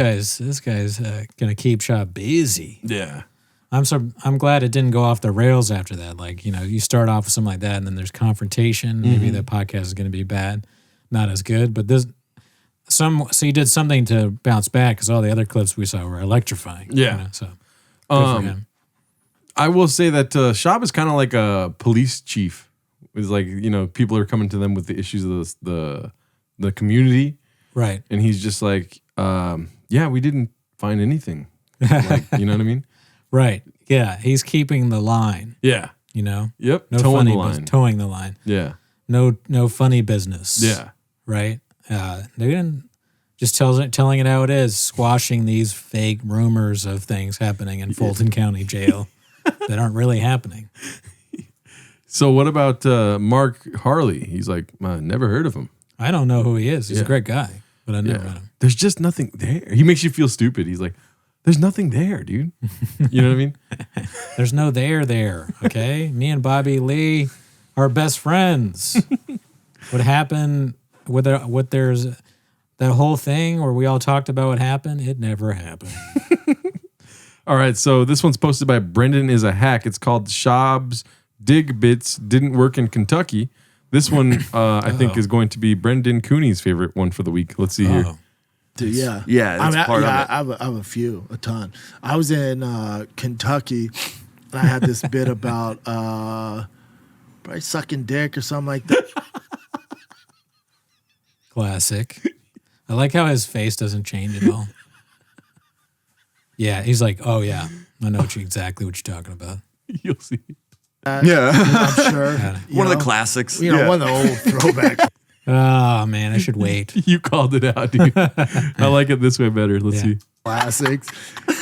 guy's gonna keep Schaub busy. Yeah. I'm glad it didn't go off the rails after that. Like, you start off with something like that and then there's confrontation. Maybe the podcast is gonna be bad, not as good. But so you did something to bounce back because all the other clips we saw were electrifying. Yeah. So good for him. I will say that Schaub is kind of like a police chief. It's like, people are coming to them with the issues of the community. Right. And he's just like, we didn't find anything. Like, you know what I mean? Right. Yeah. He's keeping the line. Yeah. No Yep. Towing funny the line. towing the line. Yeah. No funny business. Yeah. Right. They didn't just telling it how it is, squashing these fake rumors of things happening in Fulton County Jail that aren't really happening. So what about Mark Harley? He's like, never heard of him. I don't know who he is. He's a great guy, but I never met him. There's just nothing there. He makes you feel stupid. He's like, there's nothing there, dude. You know what I mean? There's no there, okay? Me and Bobby Lee are best friends. What happened with there's that whole thing where we all talked about what happened, it never happened. All right, so this one's posted by Brendan is a Hack. It's called Schaub's Dig Bits Didn't Work in Kentucky. This one, I think, is going to be Brendan Cooney's favorite one for the week. Let's see here. Dude, yeah. Yeah, that's part of it. I have a ton. I was in Kentucky, and I had this bit about probably sucking dick or something like that. Classic. I like how his face doesn't change at all. Yeah, he's like, oh yeah, I know exactly what you're talking about. You'll see. I'm sure. One of the classics. One of the old throwbacks. Oh man, I should wait. You called it out, dude. I like it this way better. Let's see. Classics.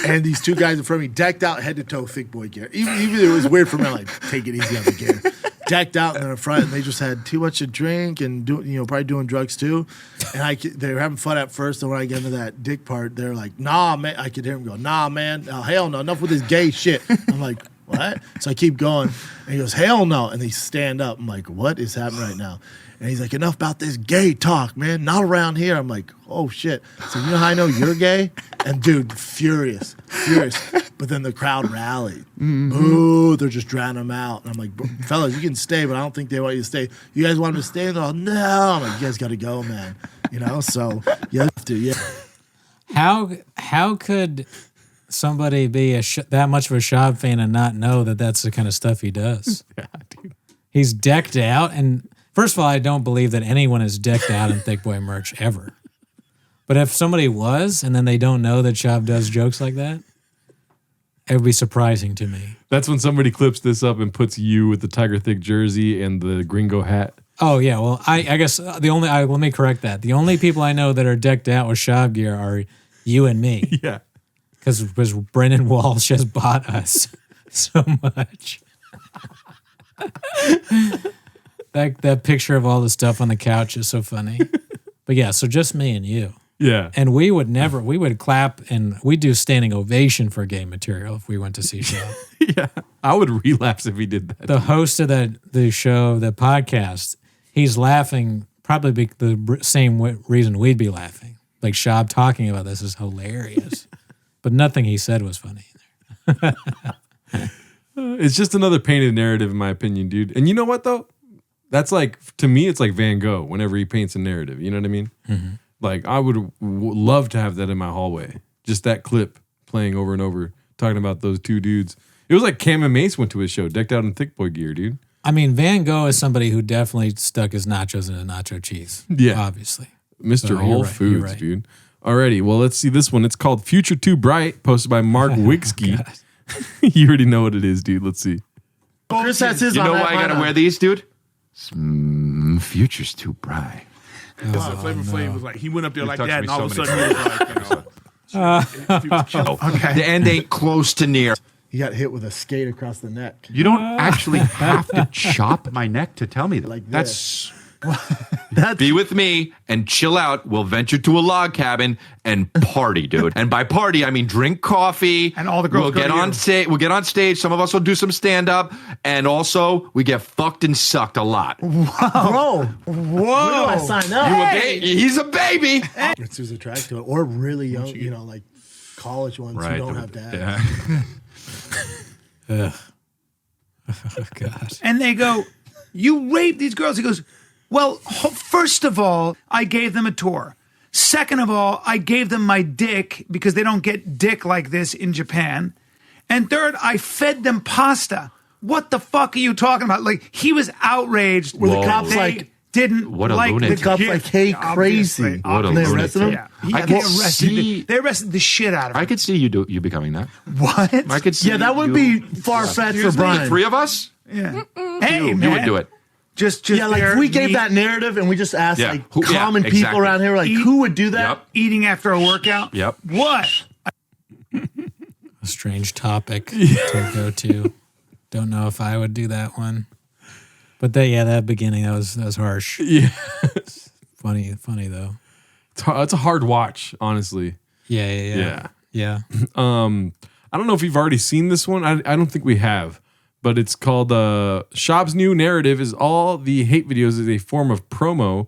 And these two guys in front of me, decked out head to toe, thick boy gear. Even it was weird for me, like, take it easy on the gear. Decked out in the front, and they just had too much to drink and probably doing drugs too. And they were having fun at first, and when I get into that dick part, they're like, nah, man. I could hear them go, nah, man. Oh, hell no. Enough with this gay shit. I'm like, what? So I keep going, and he goes, hell no. And they stand up. I'm like, what is happening right now? And he's like, enough about this gay talk, man. Not around here. I'm like, oh, shit. So you know how I know you're gay? And dude, furious. But then the crowd rallied. Boo, they're just drowning him out. And I'm like, fellas, you can stay, but I don't think they want you to stay. You guys want him to stay? And they're all, no. I'm like, you guys got to go, man. So you have to, yeah. How could somebody be that much of a Schaub fan and not know that that's the kind of stuff he does? Yeah, dude. He's decked out, and first of all, I don't believe that anyone is decked out in Thick Boy merch ever. But if somebody was, and then they don't know that Schaub does jokes like that, it would be surprising to me. That's when somebody clips this up and puts you with the Tiger Thick jersey and the Gringo hat. Oh, yeah. Well, I guess let me correct that. The only people I know that are decked out with Schaub gear are you and me. Yeah. Because Brendan Walsh has bought us so much. That picture of all the stuff on the couch is so funny. But yeah, so just me and you. Yeah. And we would clap and we'd do standing ovation for gay material if we went to see Schaub. Yeah. I would relapse if he did that. The host of the show, the podcast, he's laughing probably the same reason we'd be laughing. Like Schaub talking about this is hilarious. But nothing he said was funny either. It's just another painted narrative in my opinion, dude. And you know what though? That's like, to me, it's like Van Gogh whenever he paints a narrative. You know what I mean? Mm-hmm. Like, I would love to have that in my hallway. Just that clip playing over and over, talking about those two dudes. It was like Cam and Mace went to his show, decked out in thick boy gear, dude. I mean, Van Gogh is somebody who definitely stuck his nachos into nacho cheese. Yeah. Obviously. Mr. So Whole Foods, dude. Alrighty, well, let's see this one. It's called Future Too Bright, posted by Mark Wigsky. You already know what it is, dude. Let's see. Chris has his on. You know why I gotta wear these, dude? Future's too bright. Flavor Flav was like, he went up there like that, and all of a sudden he was like, Okay. The end ain't close to near. He got hit with a skate across the neck. You don't actually have to chop my neck to tell me that. Like That's be with me and chill out. We'll venture to a log cabin and party, dude. And by party, I mean drink coffee. And all the girls we'll go get to on you. stage. We'll get on stage. Some of us will do some stand up, and also we get fucked and sucked a lot. Whoa. Where do I sign up? He's a baby. It's who's attracted to it. Or really young, like college ones who don't have dads. Yeah. Oh, God. And they go, you raped these girls. He goes, well, first of all, I gave them a tour. Second of all, I gave them my dick because they don't get dick like this in Japan. And third, I fed them pasta. What the fuck are you talking about? Like, he was outraged. Were the cops They like, didn't what a like lunatic. the cops kid. like, hey, crazy. What a And they lunatic. arrested him? Yeah, I they could arrested see- they arrested the shit out of him. I could see you becoming that. What? I could see. Yeah, that would be far-fetched for Brian. Three of us. Yeah. Hey, You man. would do it. Just Yeah, like there, if we gave me that narrative and we just asked Yeah. like Who- yeah, common people exactly. around here, like who would do that? Yep. eating after a workout. Yep. What? A strange topic to go to. Don't know if I would do that one. But that beginning, that was harsh. Yeah. Funny though. It's a hard watch, honestly. Yeah. I don't know if you've already seen this one. I don't think we have, but it's called Schaub's new narrative is all the hate videos is a form of promo.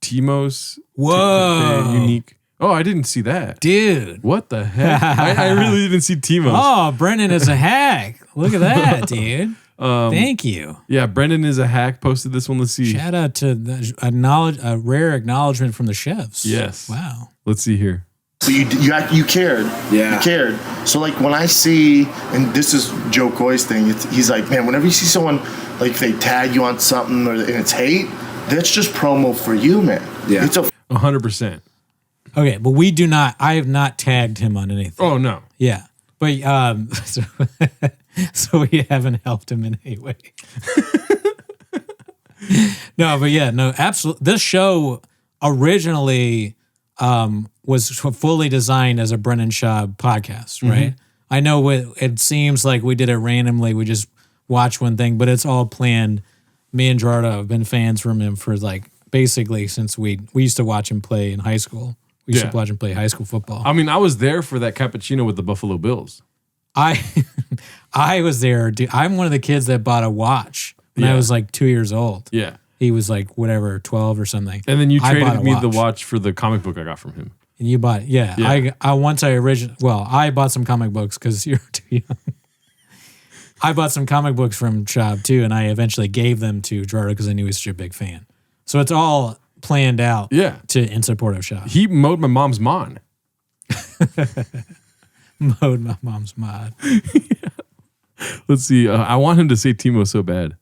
Timos. Whoa. Unique. Oh, I didn't see that. Dude. What the heck? I really didn't see Timos. Oh, Brendan is a hack. Look at that, dude. Thank you. Yeah, Brendan is a hack. Posted this one. Let's see. Shout out to a rare acknowledgement from the chefs. Yes. Wow. Let's see here. So you cared. Yeah. You cared. So like when I see, and this is Joe Coy's thing, he's like, man, whenever you see someone, like if they tag you on something and it's hate, that's just promo for you, man. Yeah. It's a 100%. Okay, but I have not tagged him on anything. Oh, no. Yeah. But so we haven't helped him in any way. No, absolutely. This show originally was fully designed as a Brendan Schaub podcast, right? I know it seems like we did it randomly. We just watched one thing, but it's all planned. Me and Gerardo have been fans from him for like basically since we used to watch him play in high school. We used to watch him play high school football. I mean, I was there for that cappuccino with the Buffalo Bills. I was there, dude. I'm one of the kids that bought a watch when I was like 2 years old. Yeah. He was like, 12 or something. And then you I bought traded a me the watch for the comic book I got from him. And you bought, Yeah. I bought some comic books because you're too young. I bought some comic books from Schaub too, and I eventually gave them to Gerardo because I knew he was such a big fan. So it's all planned out in support of Schaub. He mowed my mom's lawn. Mowed my mom's mod. Let's see. I want him to say Timo so bad.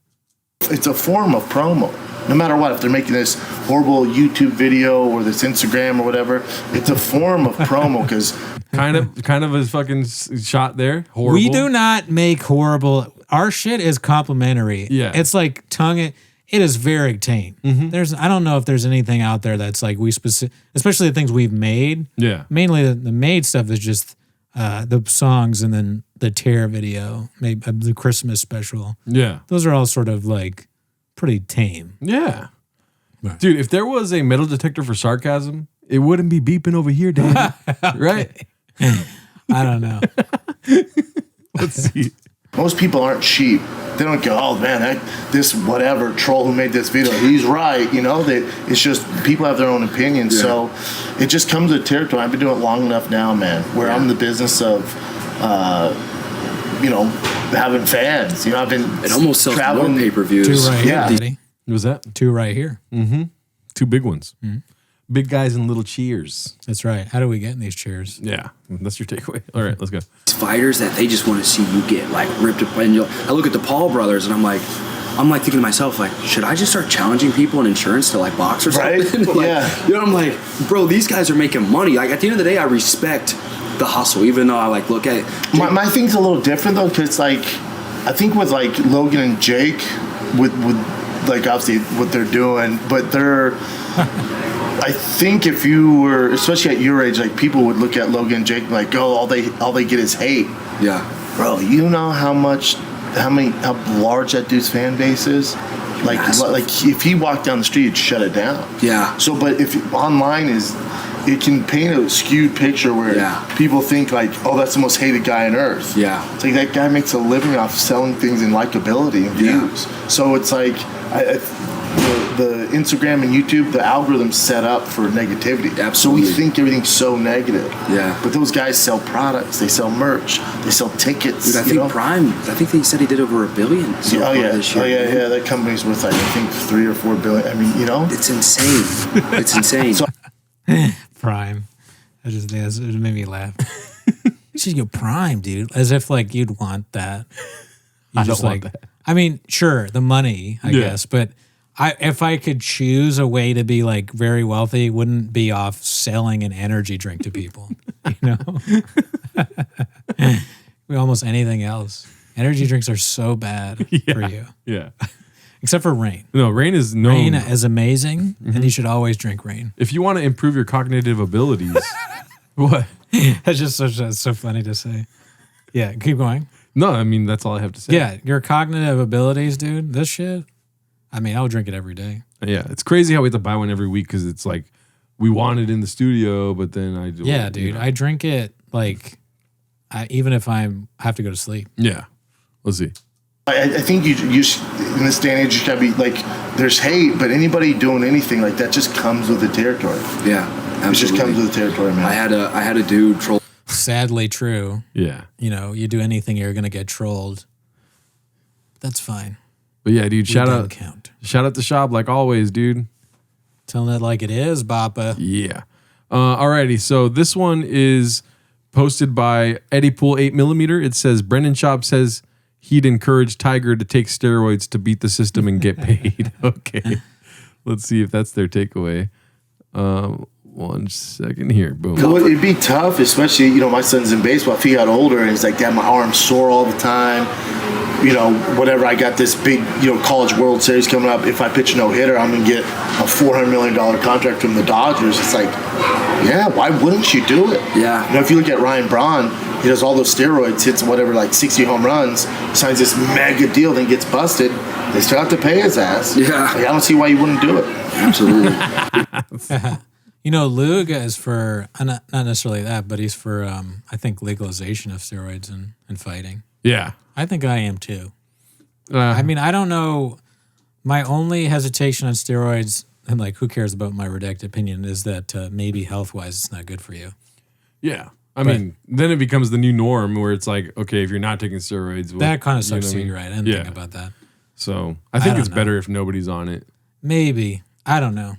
It's a form of promo. No matter what, if they're making this horrible YouTube video or this Instagram or whatever, it's a form of promo because kind of a fucking shot there. Horrible. We do not make horrible. Our shit is complimentary. Yeah. It's like it is very tame. I don't know if there's anything out there that's like especially the things we've made. Yeah. Mainly the made stuff is just the songs and then the Tear video, maybe the Christmas special. Yeah. Those are all sort of like pretty tame. Yeah. Dude, if there was a metal detector for sarcasm, it wouldn't be beeping over here, Danny. Right? I don't know. Let's see. most people aren't sheep. They don't go, oh man, this whatever troll who made this video, he's right. You know, it's just people have their own opinions. Yeah. So it just comes with territory. I've been doing it long enough now, man, where I'm in the business of, having fans. You know, I've been it almost sells more pay-per-views. 2 right here, Daddy. What was that? 2 right here. Mm-hmm. 2 big ones. Mm-hmm. Big guys and little cheers. That's right. How do we get in these chairs? Yeah, that's your takeaway. All right, let's go. Fighters that they just want to see you get like ripped apart. And I look at the Paul brothers and I'm like thinking to myself, like, should I just start challenging people in insurance to like box or something? Right? Yeah. You know, I'm like, bro, these guys are making money. Like at the end of the day, I respect the hustle, even though I like look at it. My thing's a little different though, because like I think with like Logan and Jake, with like obviously what they're doing, but they're I think if you were, especially at your age, like people would look at Logan and Jake like, oh, all they get is hate. Yeah. Bro, you know how large that dude's fan base is? Like if he walked down the street, you'd shut it down. Yeah. So, but if online it can paint a skewed picture where people think like, oh, that's the most hated guy on earth. Yeah. It's like that guy makes a living off selling things in likability and views. So it's like the Instagram and YouTube, the algorithm's set up for negativity. Absolutely. So we think everything's so negative. Yeah. But those guys sell products, they sell merch, they sell tickets. Dude, I think Prime, I think they said he did over $1 billion. So this year. Yeah. That company's worth like, I think 3 or 4 billion. I mean, it's insane. It's insane. Prime. It made me laugh. You should go Prime, dude. As if like you'd want that. I don't want that. I mean, sure, the money, I guess, but if I could choose a way to be like very wealthy, wouldn't be off selling an energy drink to people. Almost anything else. Energy drinks are so bad for you. Yeah. Except for Rain. No, Rain is known. Rain is amazing, and you should always drink Rain. If you want to improve your cognitive abilities, what? That's just so funny to say. Yeah, keep going. No, I mean, that's all I have to say. Yeah, your cognitive abilities, dude, this shit, I mean, I'll drink it every day. Yeah, it's crazy how we have to buy one every week because it's like we want it in the studio, but then I do. Yeah, dude, I drink it like even if I have to go to sleep. Yeah, let's see. I think you in this day and age, you gotta be like, there's hate, but anybody doing anything like that just comes with the territory. Yeah, absolutely. It just comes with the territory, man. I had a dude troll. Sadly true. Yeah. You do anything, you're gonna get trolled. That's fine. But yeah, dude, shout out to Schaub like always, dude. Telling it like it is, Bappa. Yeah. Alrighty, so this one is posted by Eddie Pool 8mm. It says Brendan Schaub says he'd encourage Tiger to take steroids to beat the system and get paid. Okay. Let's see if that's their takeaway. 1 second here. Boom. Well, it'd be tough, especially, my son's in baseball. If he got older and he's like, Dad, my arm's sore all the time. Whatever, I got this big, College World Series coming up. If I pitch a no-hitter, I'm going to get a $400 million contract from the Dodgers. It's like, yeah, why wouldn't you do it? Yeah. If you look at Ryan Braun, he does all those steroids, hits whatever, like 60 home runs, signs this mega deal, then gets busted. They still have to pay his ass. Yeah. I don't see why you wouldn't do it. Absolutely. Luga is for, not necessarily that, but he's for, I think, legalization of steroids and fighting. Yeah. I think I am too. I mean, I don't know. My only hesitation on steroids, and like, who cares about my redacted opinion, is that maybe health-wise it's not good for you. Yeah. I mean, then it becomes the new norm where it's like, okay, if you're not taking steroids. Well, that kind of sucks to me, right? I didn't think about that. So I think it's better if nobody's on it. Maybe. I don't know.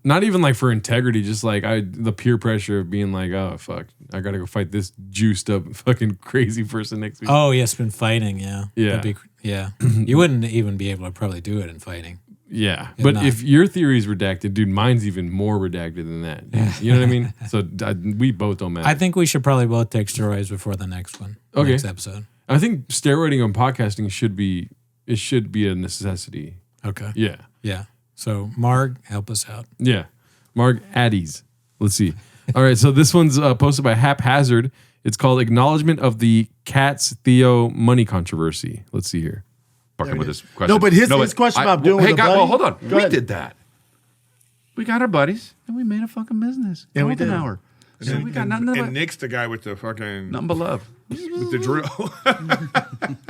Not even like for integrity, just like the peer pressure of being like, oh, fuck, I got to go fight this juiced up fucking crazy person next week. Oh, yes, been fighting, yeah. Yeah. You wouldn't even be able to probably do it in fighting. Yeah. But if your theory is redacted, dude, mine's even more redacted than that. You know what I mean? So we both don't matter. I think we should probably both take steroids before the next one. Okay. Next episode. I think steroiding on podcasting should be a necessity. Okay. Yeah. Yeah. So, Marg, help us out. Yeah. Marg Addies. Let's see. All right. So, this one's posted by Haphazard. It's called Acknowledgement of the Katz Theo Money Controversy. Let's see here. Fucking with this question. No, but his question about doing with a buddy. Well, hold on. Go We ahead. did that. We got our buddies and we made a fucking business. Yeah, we Golden did. Hour. And, So we got nothing but Nick's the guy with the fucking nothing but love. with the drill.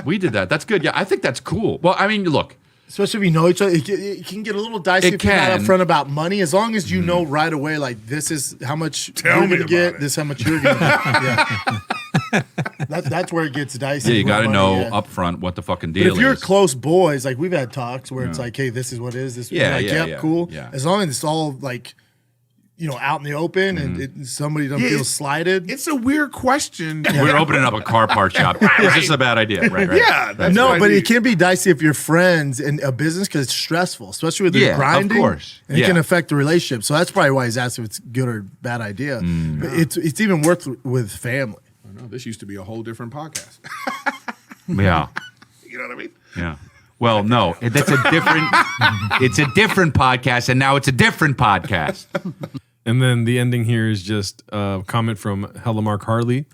We did that. That's good. Yeah, I think that's cool. Well, I mean, look. Especially if you know each other, it can get a little dicey It if you're not can. upfront about money. As long as you know right away, like, this is how much Tell you're me going to get, about it. this is how much you're going to get. Yeah. That's where it gets dicey. Yeah, you with got to money, know yeah. up front what the fucking But deal if you're is. close boys, like, we've had talks where it's Yeah. like, hey, this is what it is. This Yeah, like, yeah, yep, yeah, cool. yeah. As long as it's all like, out in the open and somebody doesn't feel slighted. It's a weird question. We're opening up a car part shop. Is this a bad idea? Right. Yeah, that's No, what I but need. it can be dicey if you're friends in a business because it's stressful, especially with the Yeah, of grinding. course. And it Yeah. can affect the relationship. So that's probably why he's asked if it's good or bad idea. But it's even worse with family. I know, this used to be a whole different podcast. Yeah. You know what I mean? Yeah. Well, no, that's a different. It's a different podcast, and now it's a different podcast. And then the ending here is just a comment from Mark Harley.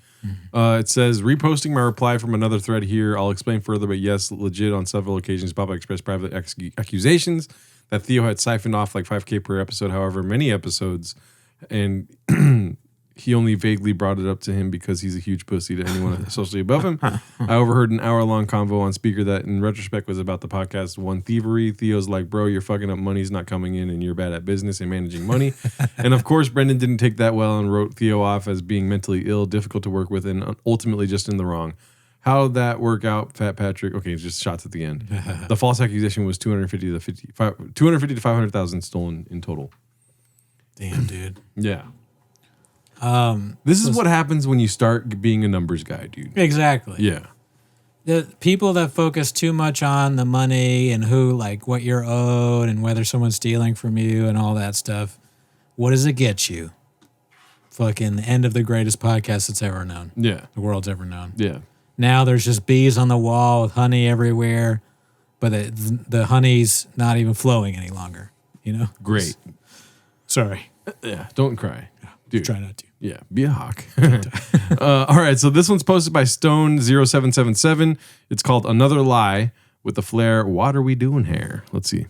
It says, reposting my reply from another thread here. I'll explain further, but yes, legit on several occasions, Papa expressed private accusations that Theo had siphoned off like $5,000 per episode. However, many episodes, and he only vaguely brought it up to him because he's a huge pussy to anyone socially above him. I overheard an hour-long convo on speaker that, in retrospect, was about the podcast One Thievery. Theo's like, bro, you're fucking up, money's not coming in, and you're bad at business and managing money. And of course, Brendan didn't take that well and wrote Theo off as being mentally ill, difficult to work with, and ultimately just in the wrong. How'd that work out, Fat Patrick? Okay, just shots at the end. The false accusation was 250 to 500,000 stolen in total. Damn, dude. Yeah. This is what happens when you start being a numbers guy, dude. Exactly. Yeah. The people that focus too much on the money and who, like, what you're owed and whether someone's stealing from you and all that stuff, what does it get you? Fucking the end of the greatest podcast that's ever known. Yeah. The world's ever known. Yeah. Now there's just bees on the wall with honey everywhere, but the honey's not even flowing any longer, you know? Great. Sorry. Yeah, don't cry. Dude. Try not to. Yeah, be a hawk. All right, so this one's posted by Stone0777. It's called Another Lie with the flare, what are we doing here? Let's see.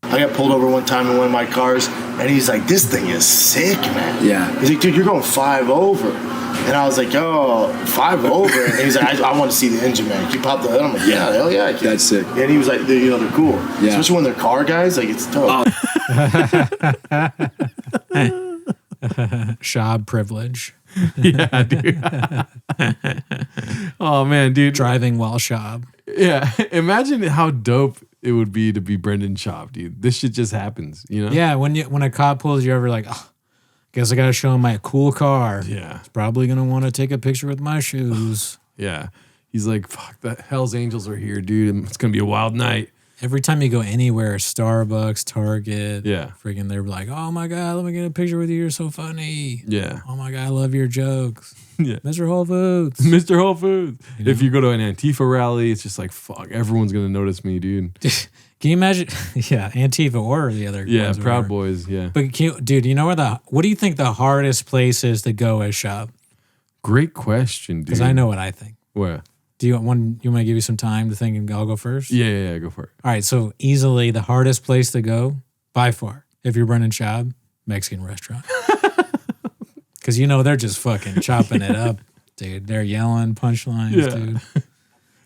I got pulled over one time in one of my cars, and he's like, this thing is sick, man. Yeah. He's like, dude, you're going 5 over. And I was like, oh, 5 over. And he's like, I want to see the engine, man. Can you pop the hood? I'm like, yeah, hell yeah, I can. That's sick. And he was like, you know, they're cool. Yeah. Especially when they're car guys, like, it's dope. Schaub privilege. Yeah, dude. Oh, man, dude. Driving while Schaub. Yeah, imagine how dope it would be to be Brendan Schaub, dude. This shit just happens, you know? Yeah, when a cop pulls you over, like, oh, guess I got to show him my cool car. Yeah. He's probably going to want to take a picture with my shoes. Yeah. He's like, fuck, the Hell's Angels are here, dude. It's going to be a wild night. Every time you go anywhere, Starbucks, Target, yeah, freaking, they're like, oh my God, let me get a picture with you. You're so funny. Yeah. Oh my God, I love your jokes. Yeah. Mr. Whole Foods. Mr. Whole Foods. You know? If you go to an Antifa rally, it's just like, fuck, everyone's going to notice me, dude. Can you imagine? Yeah, Antifa or the other yeah, ones. Proud Boys, yeah. But dude, you know what do you think the hardest place is to go as Schaub? Great question, dude. Because I know what I think. Where? Do you want to give you some time to think and I'll go first? Yeah, go for it. All right, so easily the hardest place to go, by far, if you're Brendan Schaub, Mexican restaurant. Because, you know, they're just fucking chopping it up, dude. They're yelling punchlines, dude.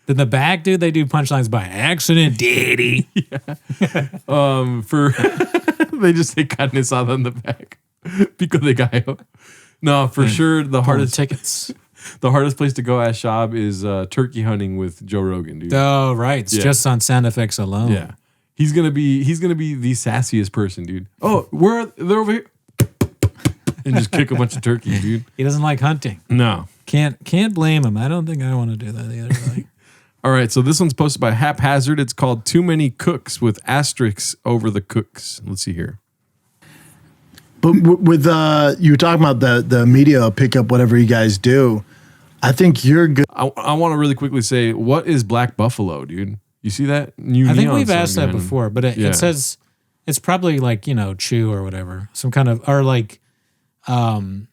In the back, dude, they do punchlines by accident, daddy. Yeah. They just say carne asada in the back. Pico de gallo. No, for sure, the hardest tickets. The hardest place to go as Schaub is turkey hunting with Joe Rogan, dude. Oh, right. It's just on sound effects alone. Yeah. He's gonna be the sassiest person, dude. Oh, they're over here. And just kick a bunch of turkeys, dude. He doesn't like hunting. No. Can't blame him. I don't think I want to do that either. Like. All right, so this one's posted by Haphazard. It's called Too Many Cooks with asterisks over the cooks. Let's see here. But with you were talking about the media pick up whatever you guys do. I think you're good. I want to really quickly say, what is Black Buffalo, dude? You see that? I think we've asked that before, but it says it's probably like, you know, chew or whatever. Some kind of, or like some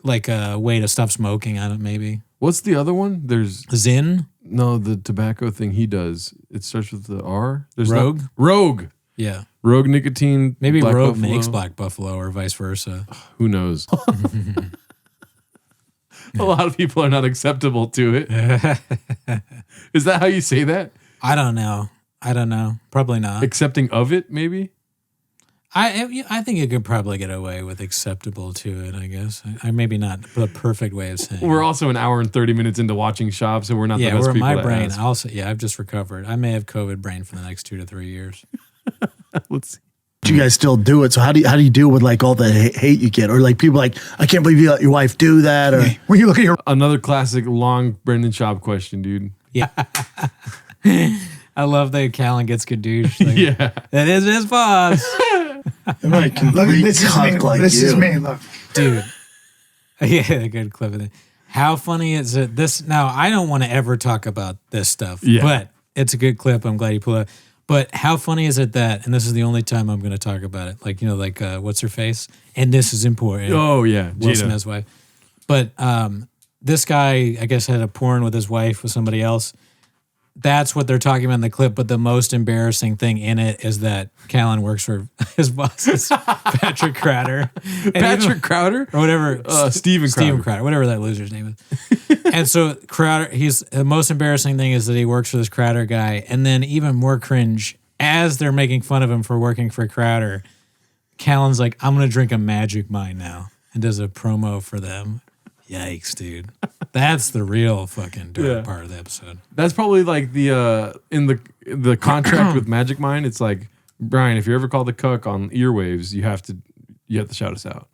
like a way to stop smoking on it, maybe. What's the other one? There's Zyn? No, the tobacco thing he does. It starts with the R. There's Rogue? Rogue. Yeah. Rogue nicotine. Maybe Black Rogue Buffalo. makes Black Buffalo or vice versa. Who knows? A lot of people are not acceptable to it. Is that how you say that? I don't know. Probably not. Accepting of it, maybe? I think you could probably get away with acceptable to it, I guess. I maybe not the perfect way of saying We're also an hour and 30 minutes into watching Schaub, so we're not the best people my to brain. ask. Also, I've just recovered. I may have COVID brain for the next 2 to 3 years. Let's see. You guys still do it. So how do you deal with like all the hate you get, or like people like, I can't believe you let your wife do that, or when you look at your another classic long Brendan Schaub question, dude. Yeah. I love that Callan gets gadoosh. Like, yeah, that is his boss. Look, this is me. Look, dude. Yeah, good clip of that. How funny is it? This now, I don't want to ever talk about this stuff, Yeah. but it's a good clip. I'm glad you pulled it. But how funny is it that, and this is the only time I'm going to talk about it, like, what's her face? And this is important. Oh, yeah. Will Jada. Smith's wife. But this guy, I guess, had a porn with his wife with somebody else. That's what they're talking about in the clip. But the most embarrassing thing in it is that Callan works for his boss, is Patrick Crowder. Patrick Crowder? Or whatever. Steven Crowder, whatever that loser's name is. And so Crowder, the most embarrassing thing is that he works for this Crowder guy. And then even more cringe, as they're making fun of him for working for Crowder, Callan's like, I'm going to drink a Magic Mind now. And does a promo for them. Yikes, dude. That's the real fucking dark part of the episode. That's probably like the in the contract with Magic Mind. It's like, Brian, if you ever call the cuck on earwaves, you have to shout us out.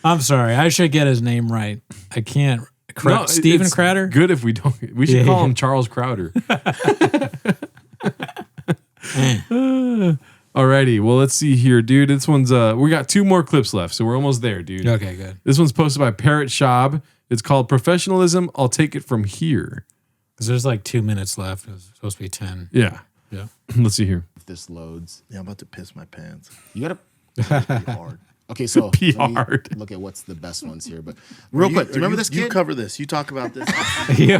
I'm sorry. I should get his name right. I can't. Steven Crowder? Good if we don't. We should call him Charles Crowder. Alrighty, well, let's see here, dude. This one's we got 2 more clips left, so we're almost there, dude. Okay, good. This one's posted by Parrot Schaub. It's called Professionalism. I'll take it from here. Because there's like 2 minutes left. It was supposed to be 10. Yeah. Yeah. Let's see here. If this loads. Yeah, I'm about to piss my pants. You gotta be hard. Okay, so Be let me hard. look at what's the best ones here. But real quick, do you remember this kid? You cover this. You talk about this. Yeah.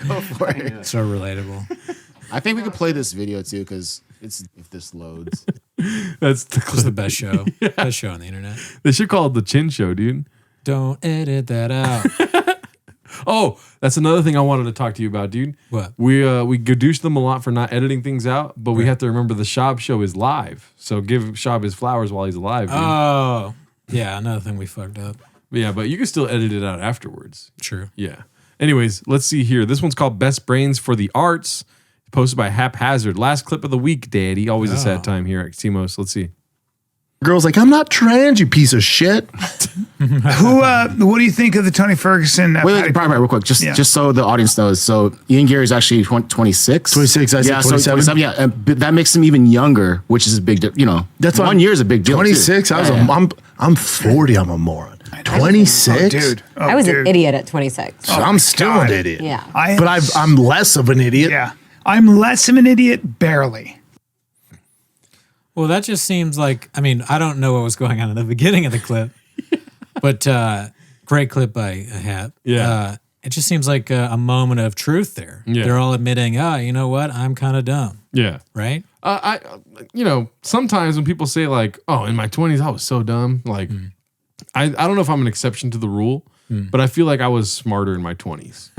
Go for it. So relatable. I think we could play this video too because it's if this loads. That's the best show. Best show on the internet. They should call it the Chin Show, dude. Don't edit that out. Oh, that's another thing I wanted to talk to you about, dude. What? We gadoosh them a lot for not editing things out, but we have to remember the Schaub show is live. So give Schaub his flowers while he's alive, dude. Oh, yeah. Another thing we fucked up. Yeah, but you can still edit it out afterwards. True. Yeah. Anyways, let's see here. This one's called Best Brains for the Arts, posted by Haphazard. Last clip of the week, Daddy. Always a sad time here at Timos. Let's see. Girl's like, I'm not trans, you piece of shit. What do you think of the Tony Ferguson? Wait, real quick, just so the audience knows. So Ian Gary's actually 26. 26, I said 27. So yeah, and that makes him even younger, which is a big deal. That's 1 year is a big deal. 26. Too. I'm 40. I'm a moron. 26, dude. I was an idiot at 26. So I'm still an idiot. Yeah. But I'm less of an idiot. Yeah. I'm less of an idiot, barely. Well, that just seems like, I mean, I don't know what was going on in the beginning of the clip, but great clip by Hap. Yeah. It just seems like a moment of truth there. Yeah. They're all admitting, you know what? I'm kind of dumb. Yeah. Right? Sometimes when people say like, oh, in my 20s, I was so dumb. Like, I don't know if I'm an exception to the rule, but I feel like I was smarter in my 20s.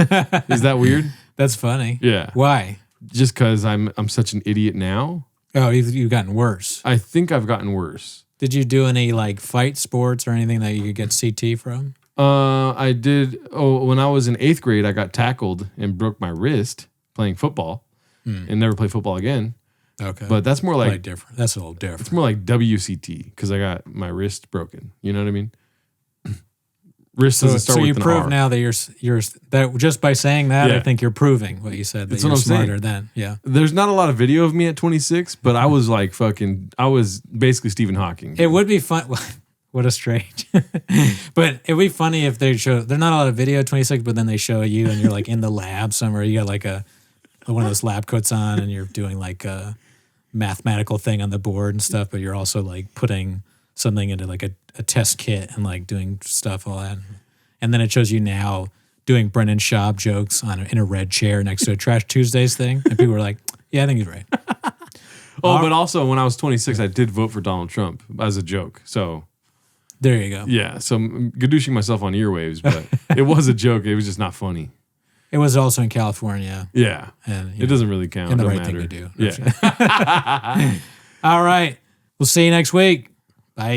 Is that weird? That's funny. Yeah. Why? Just because I'm such an idiot now. Oh, you've gotten worse. I think I've gotten worse. Did you do any like fight sports or anything that you could get CT from? I did. Oh, when I was in 8th grade, I got tackled and broke my wrist playing football and never played football again. Okay. But that's more like different. That's a little different. It's more like WCT because I got my wrist broken. You know what I mean? Wrist doesn't start so with you an prove R. now that you're that just by saying that, I think you're proving what you said, that That's you're what I'm smarter saying. then. Yeah. There's not a lot of video of me at 26, but I was like I was basically Stephen Hawking. It would be fun. What a strange. But it'd be funny if they show, there's not a lot of video at 26, but then they show you and you're like in the lab somewhere. You got like one of those lab coats on and you're doing like a mathematical thing on the board and stuff, but you're also like putting something into like a test kit and like doing stuff, all that. And then it shows you now doing Brendan Schaub jokes in a red chair next to a Trash Tuesdays thing. And people were like, yeah, I think he's right. But also when I was 26, I did vote for Donald Trump as a joke. So there you go. Yeah. So I'm gadooshing myself on earwaves, but it was a joke. It was just not funny. It was also in California. Yeah. And it doesn't really count. And the Don't right matter. thing to do. Yeah. All right. We'll see you next week. Bye.